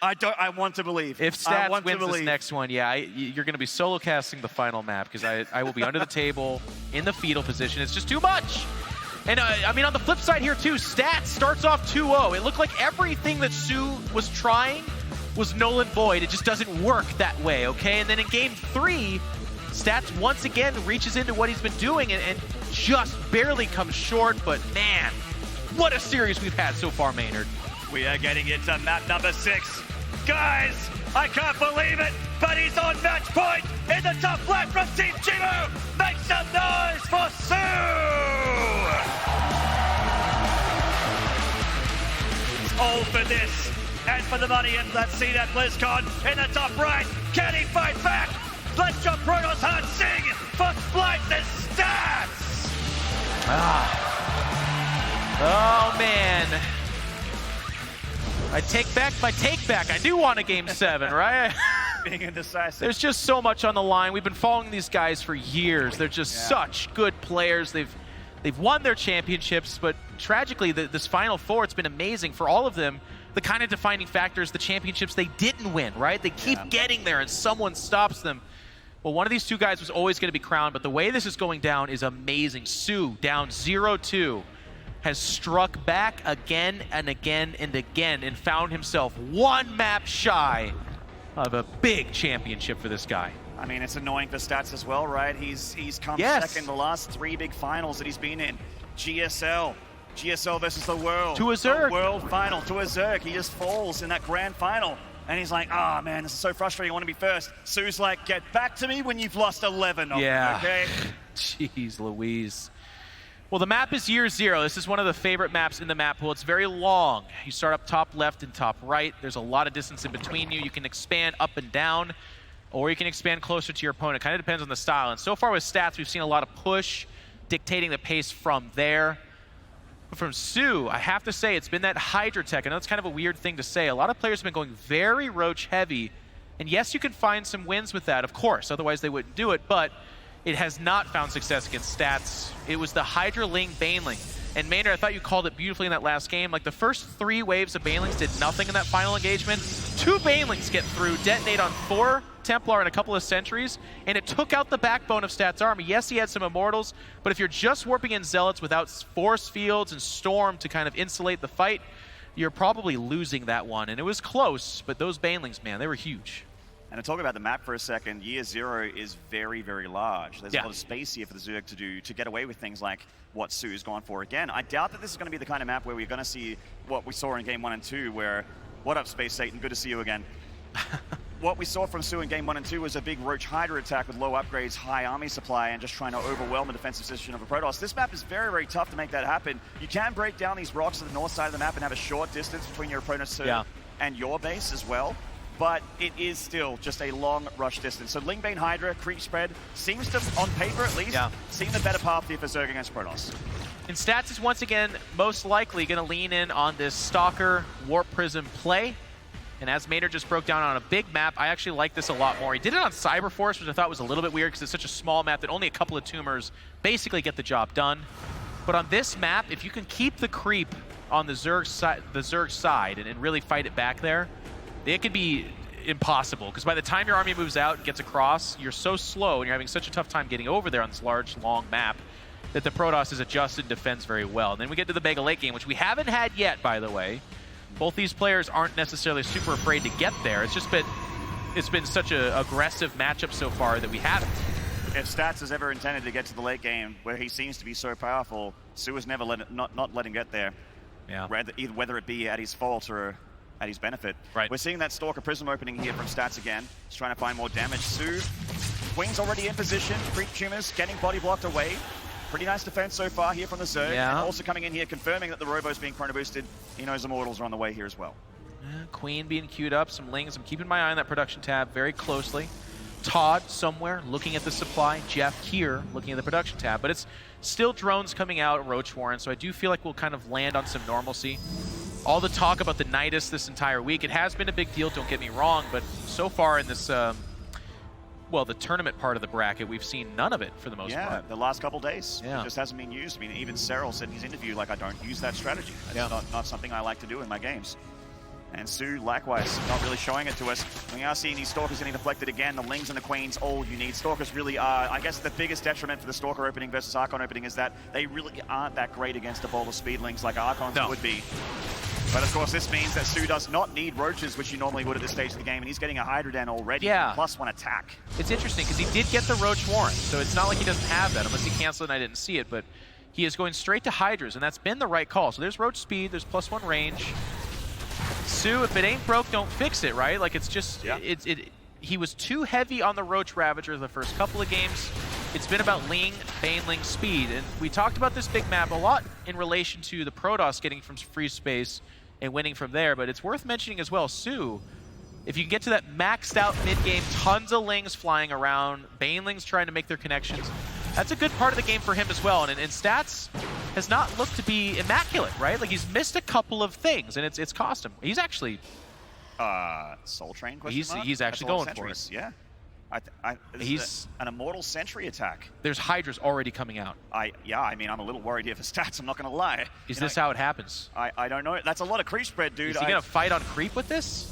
I want to believe. If Stats wins this next one, you're going to be solo casting the final map because I will be under the table in the fetal position. It's just too much. And I mean, on the flip side here too, Stats starts off 2-0. It looked like everything that SoO was trying was null and void. It just doesn't work that way, okay? And then in game 3, Stats once again reaches into what he's been doing and just barely comes short. But man, what a series we've had so far, Maynard. We are getting into map number 6. Guys, I can't believe it, but he's on match point in the top left from Team Chimu. Make some noise for SoO! It's all for this and for the money, and let's see that BlizzCon in the top right. Can he fight back? Let your Protoss heart sing for Splice and Stats! Oh, man. I take back my take back. I do want a Game 7, right? being indecisive. There's just so much on the line. We've been following these guys for years. They're just such good players. They've won their championships, but tragically, this Final Four, it's been amazing for all of them. The kind of defining factors, the championships they didn't win, right? They keep getting there and someone stops them. Well, one of these two guys was always going to be crowned, but the way this is going down is amazing. SoO, down 0-2, has struck back again and again and again and found himself one map shy of a big championship for this guy. I mean, it's annoying for Stats as well, right? He's come second the last 3 big finals that he's been in. GSL versus the World. To a Zerg. The World final, to a Zerg. He just falls in that grand final. And he's like, oh man, this is so frustrating, I want to be first. SoO's like, get back to me when you've lost 11 of them, okay? Jeez Louise. Well, the map is Year Zero. This is one of the favorite maps in the map pool. It's very long. You start up top left and top right. There's a lot of distance in between you. You can expand up and down, or you can expand closer to your opponent. Kind of depends on the style. And so far with Stats, we've seen a lot of push, dictating the pace from there. But from SoO, I have to say, it's been that Hydra tech. I know it's kind of a weird thing to say. A lot of players have been going very Roach heavy. And yes, you can find some wins with that, of course. Otherwise, they wouldn't do it. But it has not found success against Stats. It was the Hydra Ling Baneling. And Maynard, I thought you called it beautifully in that last game. Like the first 3 waves of Banelings did nothing in that final engagement. 2 Banelings get through, detonate on 4 Templar and a couple of sentries, and it took out the backbone of Stats' army. Yes, he had some Immortals, but if you're just warping in Zealots without force fields and Storm to kind of insulate the fight, you're probably losing that one. And it was close, but those Banelings, man, they were huge. And to talk about the map for a second, Year Zero is very, very large. There's a lot of space here for the Zerg to get away with things like what SoO's gone for. Again, I doubt that this is going to be the kind of map where we're going to see what we saw in Game 1 and 2, where, what up, Space Satan, good to see you again. What we saw from SoO in Game 1 and 2 was a big Roach Hydra attack with low upgrades, high army supply, and just trying to overwhelm the defensive position of a Protoss. This map is very, very tough to make that happen. You can break down these rocks to the north side of the map and have a short distance between your opponent's and your base as well. But it is still just a long rush distance. So Lingbane Hydra, creep spread, seems to, on paper at least, seem the better path here for Zerg against Protoss. And Stats is once again most likely going to lean in on this Stalker Warp Prism play. And as Maynard just broke down on a big map, I actually like this a lot more. He did it on Cyberforce, which I thought was a little bit weird because it's such a small map that only a couple of tumors basically get the job done. But on this map, if you can keep the creep on the Zerg side and really fight it back there, it could be impossible, because by the time your army moves out and gets across, you're so slow and you're having such a tough time getting over there on this large, long map that the Protoss is adjusted and defends very well. And then we get to the Mega Late game, which we haven't had yet, by the way. Both these players aren't necessarily super afraid to get there. It's just been, it's been such an aggressive matchup so far that we haven't. If Stats has ever intended to get to the late game, where he seems to be so powerful, SoO has never not let him get there. Yeah. Whether it be at his fault or at his benefit. Right. We're seeing that Stalker Prism opening here from Stats again. He's trying to find more damage. SoO, Queen's already in position. Creep Tumors getting body blocked away. Pretty nice defense so far here from the Zerg. Yeah. And also coming in here, confirming that the Robo's being chrono boosted. He knows Immortals are on the way here as well. Queen being queued up, some Lings. I'm keeping my eye on that production tab very closely. Todd somewhere looking at the supply. Jeff here looking at the production tab. But it's still drones coming out, Roach Warren, so I do feel like we'll kind of land on some normalcy. All the talk about the Nidus this entire week, it has been a big deal, don't get me wrong, but so far in this, well, the tournament part of the bracket, we've seen none of it for the most part. Yeah, the last couple days. Yeah. It just hasn't been used. I mean, even Cyril said in his interview, like, I don't use that strategy. It's not something I like to do in my games. And SoO, likewise, not really showing it to us. We are seeing these Stalkers getting deflected again. The Lings and the Queens, all you need. Stalkers really are, I guess the biggest detriment for the Stalker opening versus Archon opening is that they really aren't that great against a bowl of Speedlings like Archons would be. But of course, this means that SoO does not need Roaches, which he normally would at this stage of the game, and he's getting a Hydra Den already, plus 1 attack. It's interesting, because he did get the Roach Warren, so it's not like he doesn't have that, unless he canceled and I didn't see it, but he is going straight to Hydras, and that's been the right call. So there's Roach speed, there's +1 range. SoO, if it ain't broke, don't fix it, right? Like, it's just, he was too heavy on the Roach Ravager the first couple of games. It's been about Ling, Baneling, speed, and we talked about this big map a lot in relation to the Protoss getting from free space and winning from there, but it's worth mentioning as well, SoO, if you can get to that maxed out mid-game, tons of Lings flying around, Banelings trying to make their connections, that's a good part of the game for him as well, and Stats has not looked to be immaculate, right? Like, he's missed a couple of things, and it's cost him. He's actually Soul Train? He's actually going for it. Yeah. He's an Immortal Sentry attack. There's Hydras already coming out. I mean, I'm a little worried here for stats, I'm not going to lie. Is this how it happens? I don't know. That's a lot of creep spread, dude. Is he going to fight on creep with this?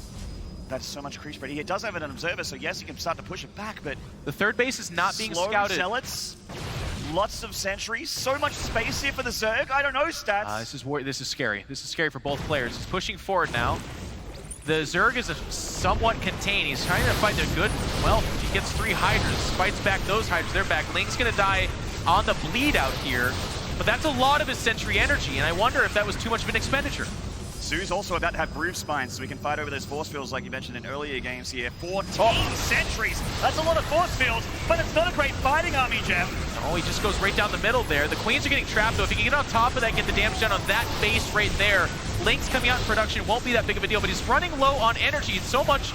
That's so much creep spread. He does have an observer, so yes, he can start to push it back, but... The third base is not being slow scouted. Zealots, lots of sentries, so much space here for the Zerg. I don't know stats. This is scary. This is scary for both players. He's pushing forward now. The Zerg is somewhat contained. He's trying to fight a good... Well, he gets 3 Hydras, fights back those Hydras. They're back. Link's going to die on the bleed out here, but that's a lot of his sentry energy, and I wonder if that was too much of an expenditure. SoO's also about to have Groove Spines, so we can fight over those force fields like you mentioned in earlier games here. 14 sentries! That's a lot of force fields, but it's not a great fighting army, Jeff. No, he just goes right down the middle there. The Queens are getting trapped, though. If he can get on top of that, get the damage down on that base right there, Link's coming out in production. Won't be that big of a deal, but he's running low on energy. So much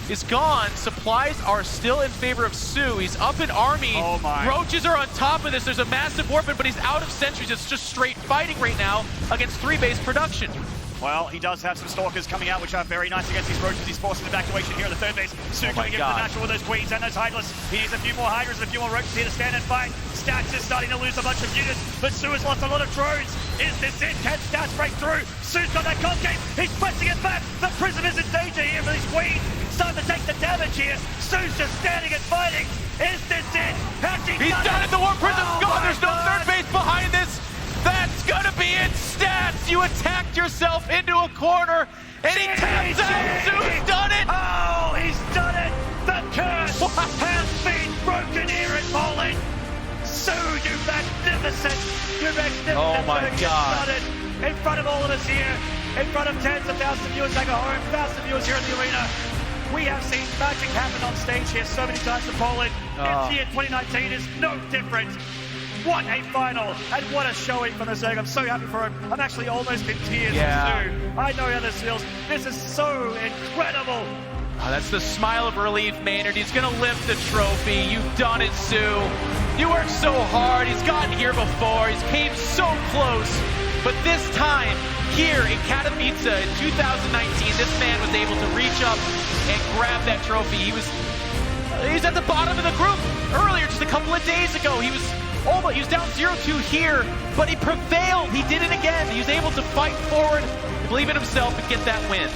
is gone. Supplies are still in favor of SoO. He's up in army. Oh my. Roaches are on top of this. There's a massive warping, but he's out of sentries. It's just straight fighting right now against 3-base production. Well, he does have some Stalkers coming out, which are very nice against these Roaches. He's forcing evacuation here in the third base. SoO coming in for the natural with those Queens and those Hydras. He needs a few more Hydras and a few more Roaches here to stand and fight. Stats is starting to lose a bunch of units, but SoO has lost a lot of drones. Is this it? Can Stats break through? SoO's got that concave. He's pressing it back. The Prism is in danger here for these Queens. Starting to take the damage here. SoO's just standing and fighting. Is this it? He's done it. The War Prism's gone. There's no third base behind this. That's gonna be it, Stats! You attacked yourself into a corner, and he taps out! SoO's done it! Oh, he's done it! The curse has been broken here in Poland! SoO, you magnificent! You magnificent! Oh my God! Done it in front of all of us here, in front of tens of thousands of viewers, like 100,000 viewers here in the arena. We have seen magic happen on stage here so many times in Poland. This year, 2019, is no different. What a final, and what a showing from the Zerg. I'm so happy for him. I'm actually almost in tears. Yeah. I know how this feels. This is so incredible. Oh, that's the smile of relief, Maynard. He's gonna lift the trophy. You've done it, SoO. You worked so hard. He's gotten here before. He's came so close. But this time, here in Katowice in 2019, this man was able to reach up and grab that trophy. He was at the bottom of the group earlier, just a couple of days ago. He was down 0-2 here, but he prevailed. He did it again. He was able to fight forward, believe in himself, and get that win.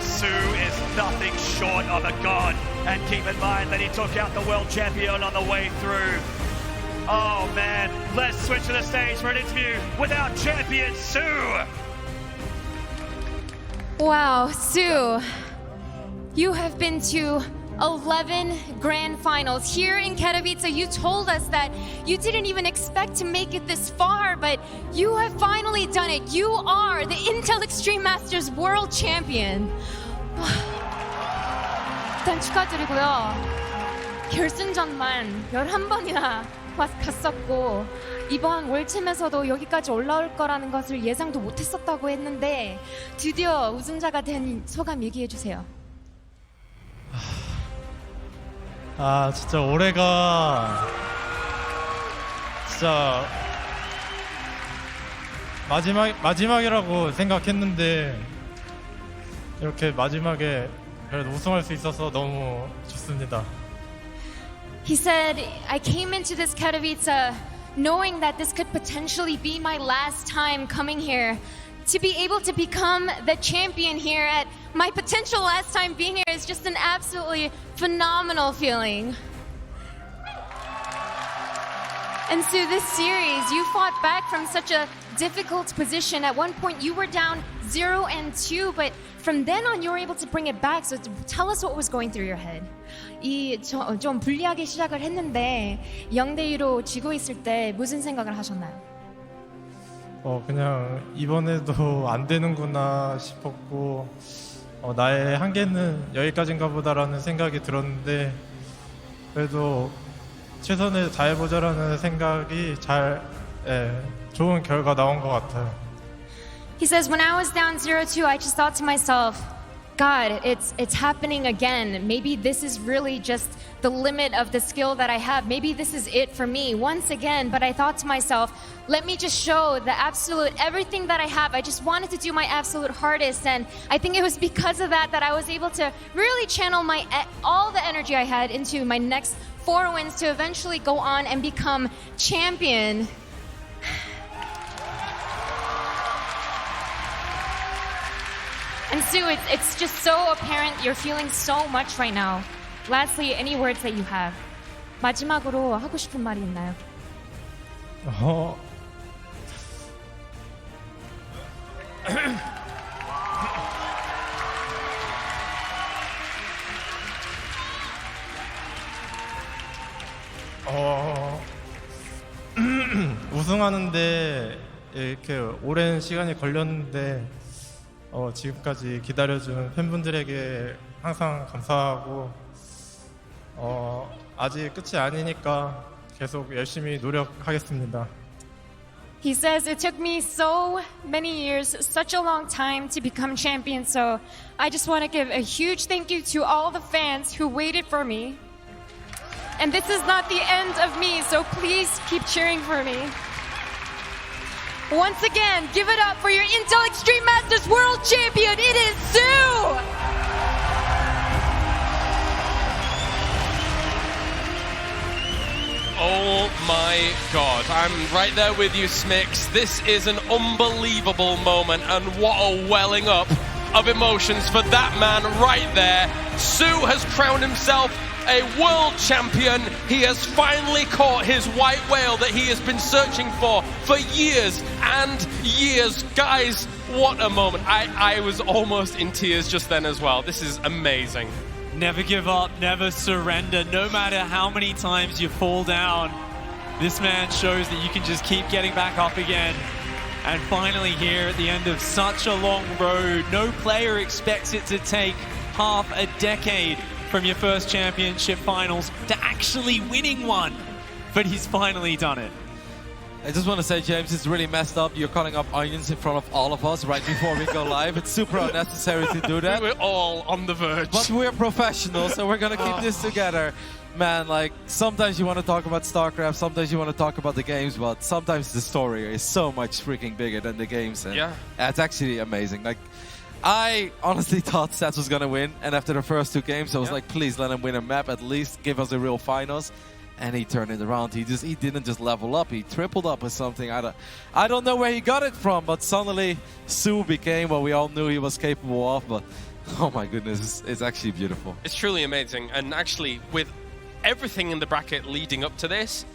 SoO is nothing short of a god, and keep in mind that he took out the world champion on the way through. Oh man, let's switch to the stage for an interview with our champion, SoO. Wow, SoO, you have been to 11 grand finals here in Katowice. You told us that you didn't even expect to make it this far, but you have finally done it. You are the Intel Extreme Masters World Champion. 일단 축하드리고요. 결승전만 11번이나 갔었고 이번 월챔에서도 여기까지 올라올 거라는 것을 예상도 못했었다고 했는데 드디어 우승자가 된 소감 얘기해 주세요. 아 진짜 올해가 진짜 마지막이라고 생각했는데 이렇게 마지막에 그래도 우승할 수 있어서 너무 좋습니다. He said, I came into this Katowice knowing that this could potentially be my last time coming here. To be able to become the champion here at my potential last time being here is just an absolutely phenomenal feeling. And so this series, you fought back from such a difficult position. At one point, you were down 0-2, but from then on, you were able to bring it back. So tell us what was going through your head. 좀 불리하게 시작을 했는데 0-2로 지고 있을 때 무슨 생각을 하셨나요? 그냥 이번에도 안 되는구나 싶었고 나의 한계는 여기까지인가 보다라는 생각이 들었는데 그래도 최선을 다해보자라는 생각이 좋은 결과 나온 것 같아요. He says, when I was down 0-2, I just thought to myself, God, it's happening again. Maybe this is really just the limit of the skill that I have. Maybe this is it for me once again. But I thought to myself, let me just show the absolute everything that I have. I just wanted to do my absolute hardest, and I think it was because of that that I was able to really channel all the energy I had into my next 4 wins to eventually go on and become champion. And Sue, it's just so apparent you're feeling so much right now. Lastly, any words that you have? 마지막으로 하고 싶은 말이 있나요? 우승하는데 이렇게 오랜 시간이 걸렸는데 지금까지 기다려준 팬분들에게 항상 감사하고 아직 끝이 아니니까 계속 열심히 노력하겠습니다. He says, it took me so many years, such a long time to become champion, so I just want to give a huge thank you to all the fans who waited for me. And this is not the end of me, so please keep cheering for me. Once again, give it up for your Intel Extreme Masters World Champion. It is SoO! Oh my God, I'm right there with you, Smix. This is an unbelievable moment, and what a welling up of emotions for that man right there. SoO has crowned himself a world champion. He has finally caught his white whale that he has been searching for years and years. Guys, what a moment. I was almost in tears just then as well. This is amazing. Never give up, never surrender, no matter how many times you fall down. This man shows that you can just keep getting back up again. And finally here at the end of such a long road, no player expects it to take half a decade from your first championship finals to actually winning one. But he's finally done it. I just want to say, James, it's really messed up. You're cutting up onions in front of all of us right before we go live. It's super unnecessary to do that. We were all on the verge. But we're professionals, so we're going to keep this together. Man, like, sometimes you want to talk about Starcraft, sometimes you want to talk about the games, but sometimes the story is so much freaking bigger than the games. And yeah. It's actually amazing. Like, I honestly thought Stats was going to win, and after the first 2 games, I was like, please let him win a map, at least give us a real finals. And he turned it around. He didn't just level up, he tripled up or something. I don't know where he got it from, but suddenly SoO became what we all knew he was capable of. But oh my goodness, it's actually beautiful. It's truly amazing. And actually, with everything in the bracket leading up to this,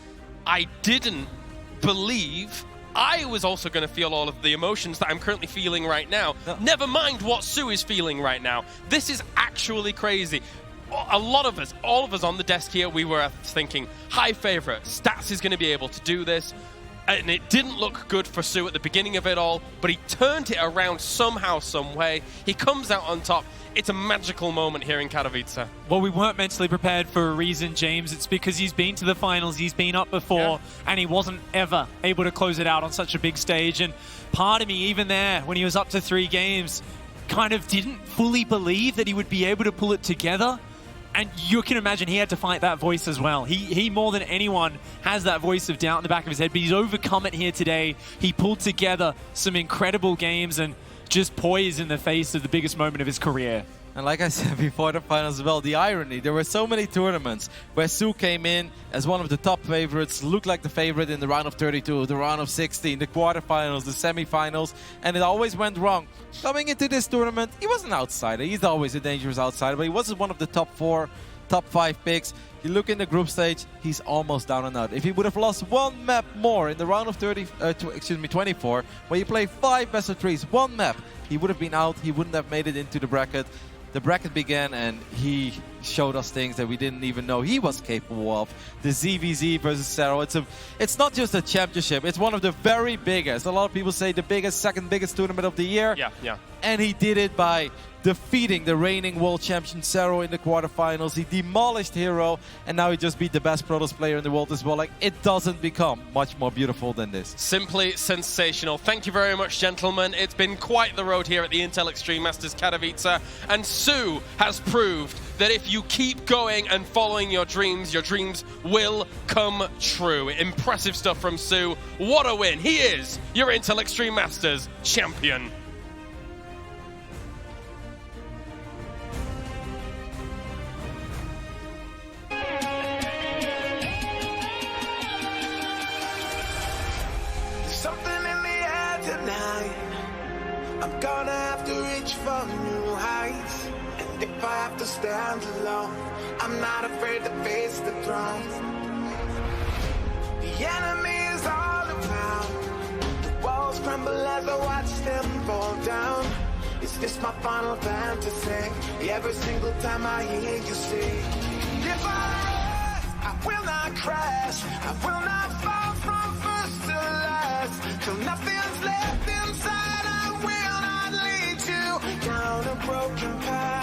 I didn't believe I was also going to feel all of the emotions that I'm currently feeling right now. No. Never mind what SoO is feeling right now. This is actually crazy. A lot of us, all of us on the desk here, we were thinking, high favorite, Stats is going to be able to do this. And it didn't look good for SoO at the beginning of it all, but he turned it around somehow, some way. He comes out on top. It's a magical moment here in Katowice. Well, we weren't mentally prepared for a reason, James. It's because he's been to the finals, he's been up before, and he wasn't ever able to close it out on such a big stage. And part of me, even there, when he was up to 3 games, kind of didn't fully believe that he would be able to pull it together. And you can imagine he had to fight that voice as well. He more than anyone has that voice of doubt in the back of his head, but he's overcome it here today. He pulled together some incredible games and just poised in the face of the biggest moment of his career. And like I said before the finals as well, the irony, there were so many tournaments where SoO came in as one of the top favorites, looked like the favorite in the round of 32, the round of 16, the quarterfinals, the semifinals, and it always went wrong. Coming into this tournament, he was an outsider. He's always a dangerous outsider, but he wasn't one of the top 4, top 5 picks. You look in the group stage, he's almost down and out. If he would have lost 1 map more in the round of 24, where you play 5 best of 3s, 1 map, he would have been out. He wouldn't have made it into the bracket. The bracket began and he showed us things that we didn't even know he was capable of. The ZVZ versus SoO, it's not just a championship, it's one of the very biggest. A lot of people say the biggest, second biggest tournament of the year. Yeah. and he did it by defeating the reigning world champion SoO in the quarterfinals. He demolished Hero, and now he just beat the best Protoss player in the world as well. Like, it doesn't become much more beautiful than this. Simply sensational. Thank you very much, gentlemen. It's been quite the road here at the Intel Extreme Masters Katowice, and SoO has proved that if you keep going and following your dreams will come true. Impressive stuff from SoO. What a win. He is your Intel Extreme Masters champion. Something in the air tonight. I'm gonna have to reach for new heights. And if I have to stand alone, I'm not afraid to face the throne. The enemy is all around. The walls crumble as I watch them fall down. Is this my final fantasy? Every single time I hear you sing. If I rise, I will not crash. I will not fall from first to last. Till nothing's left inside, I will not lead you down a broken path.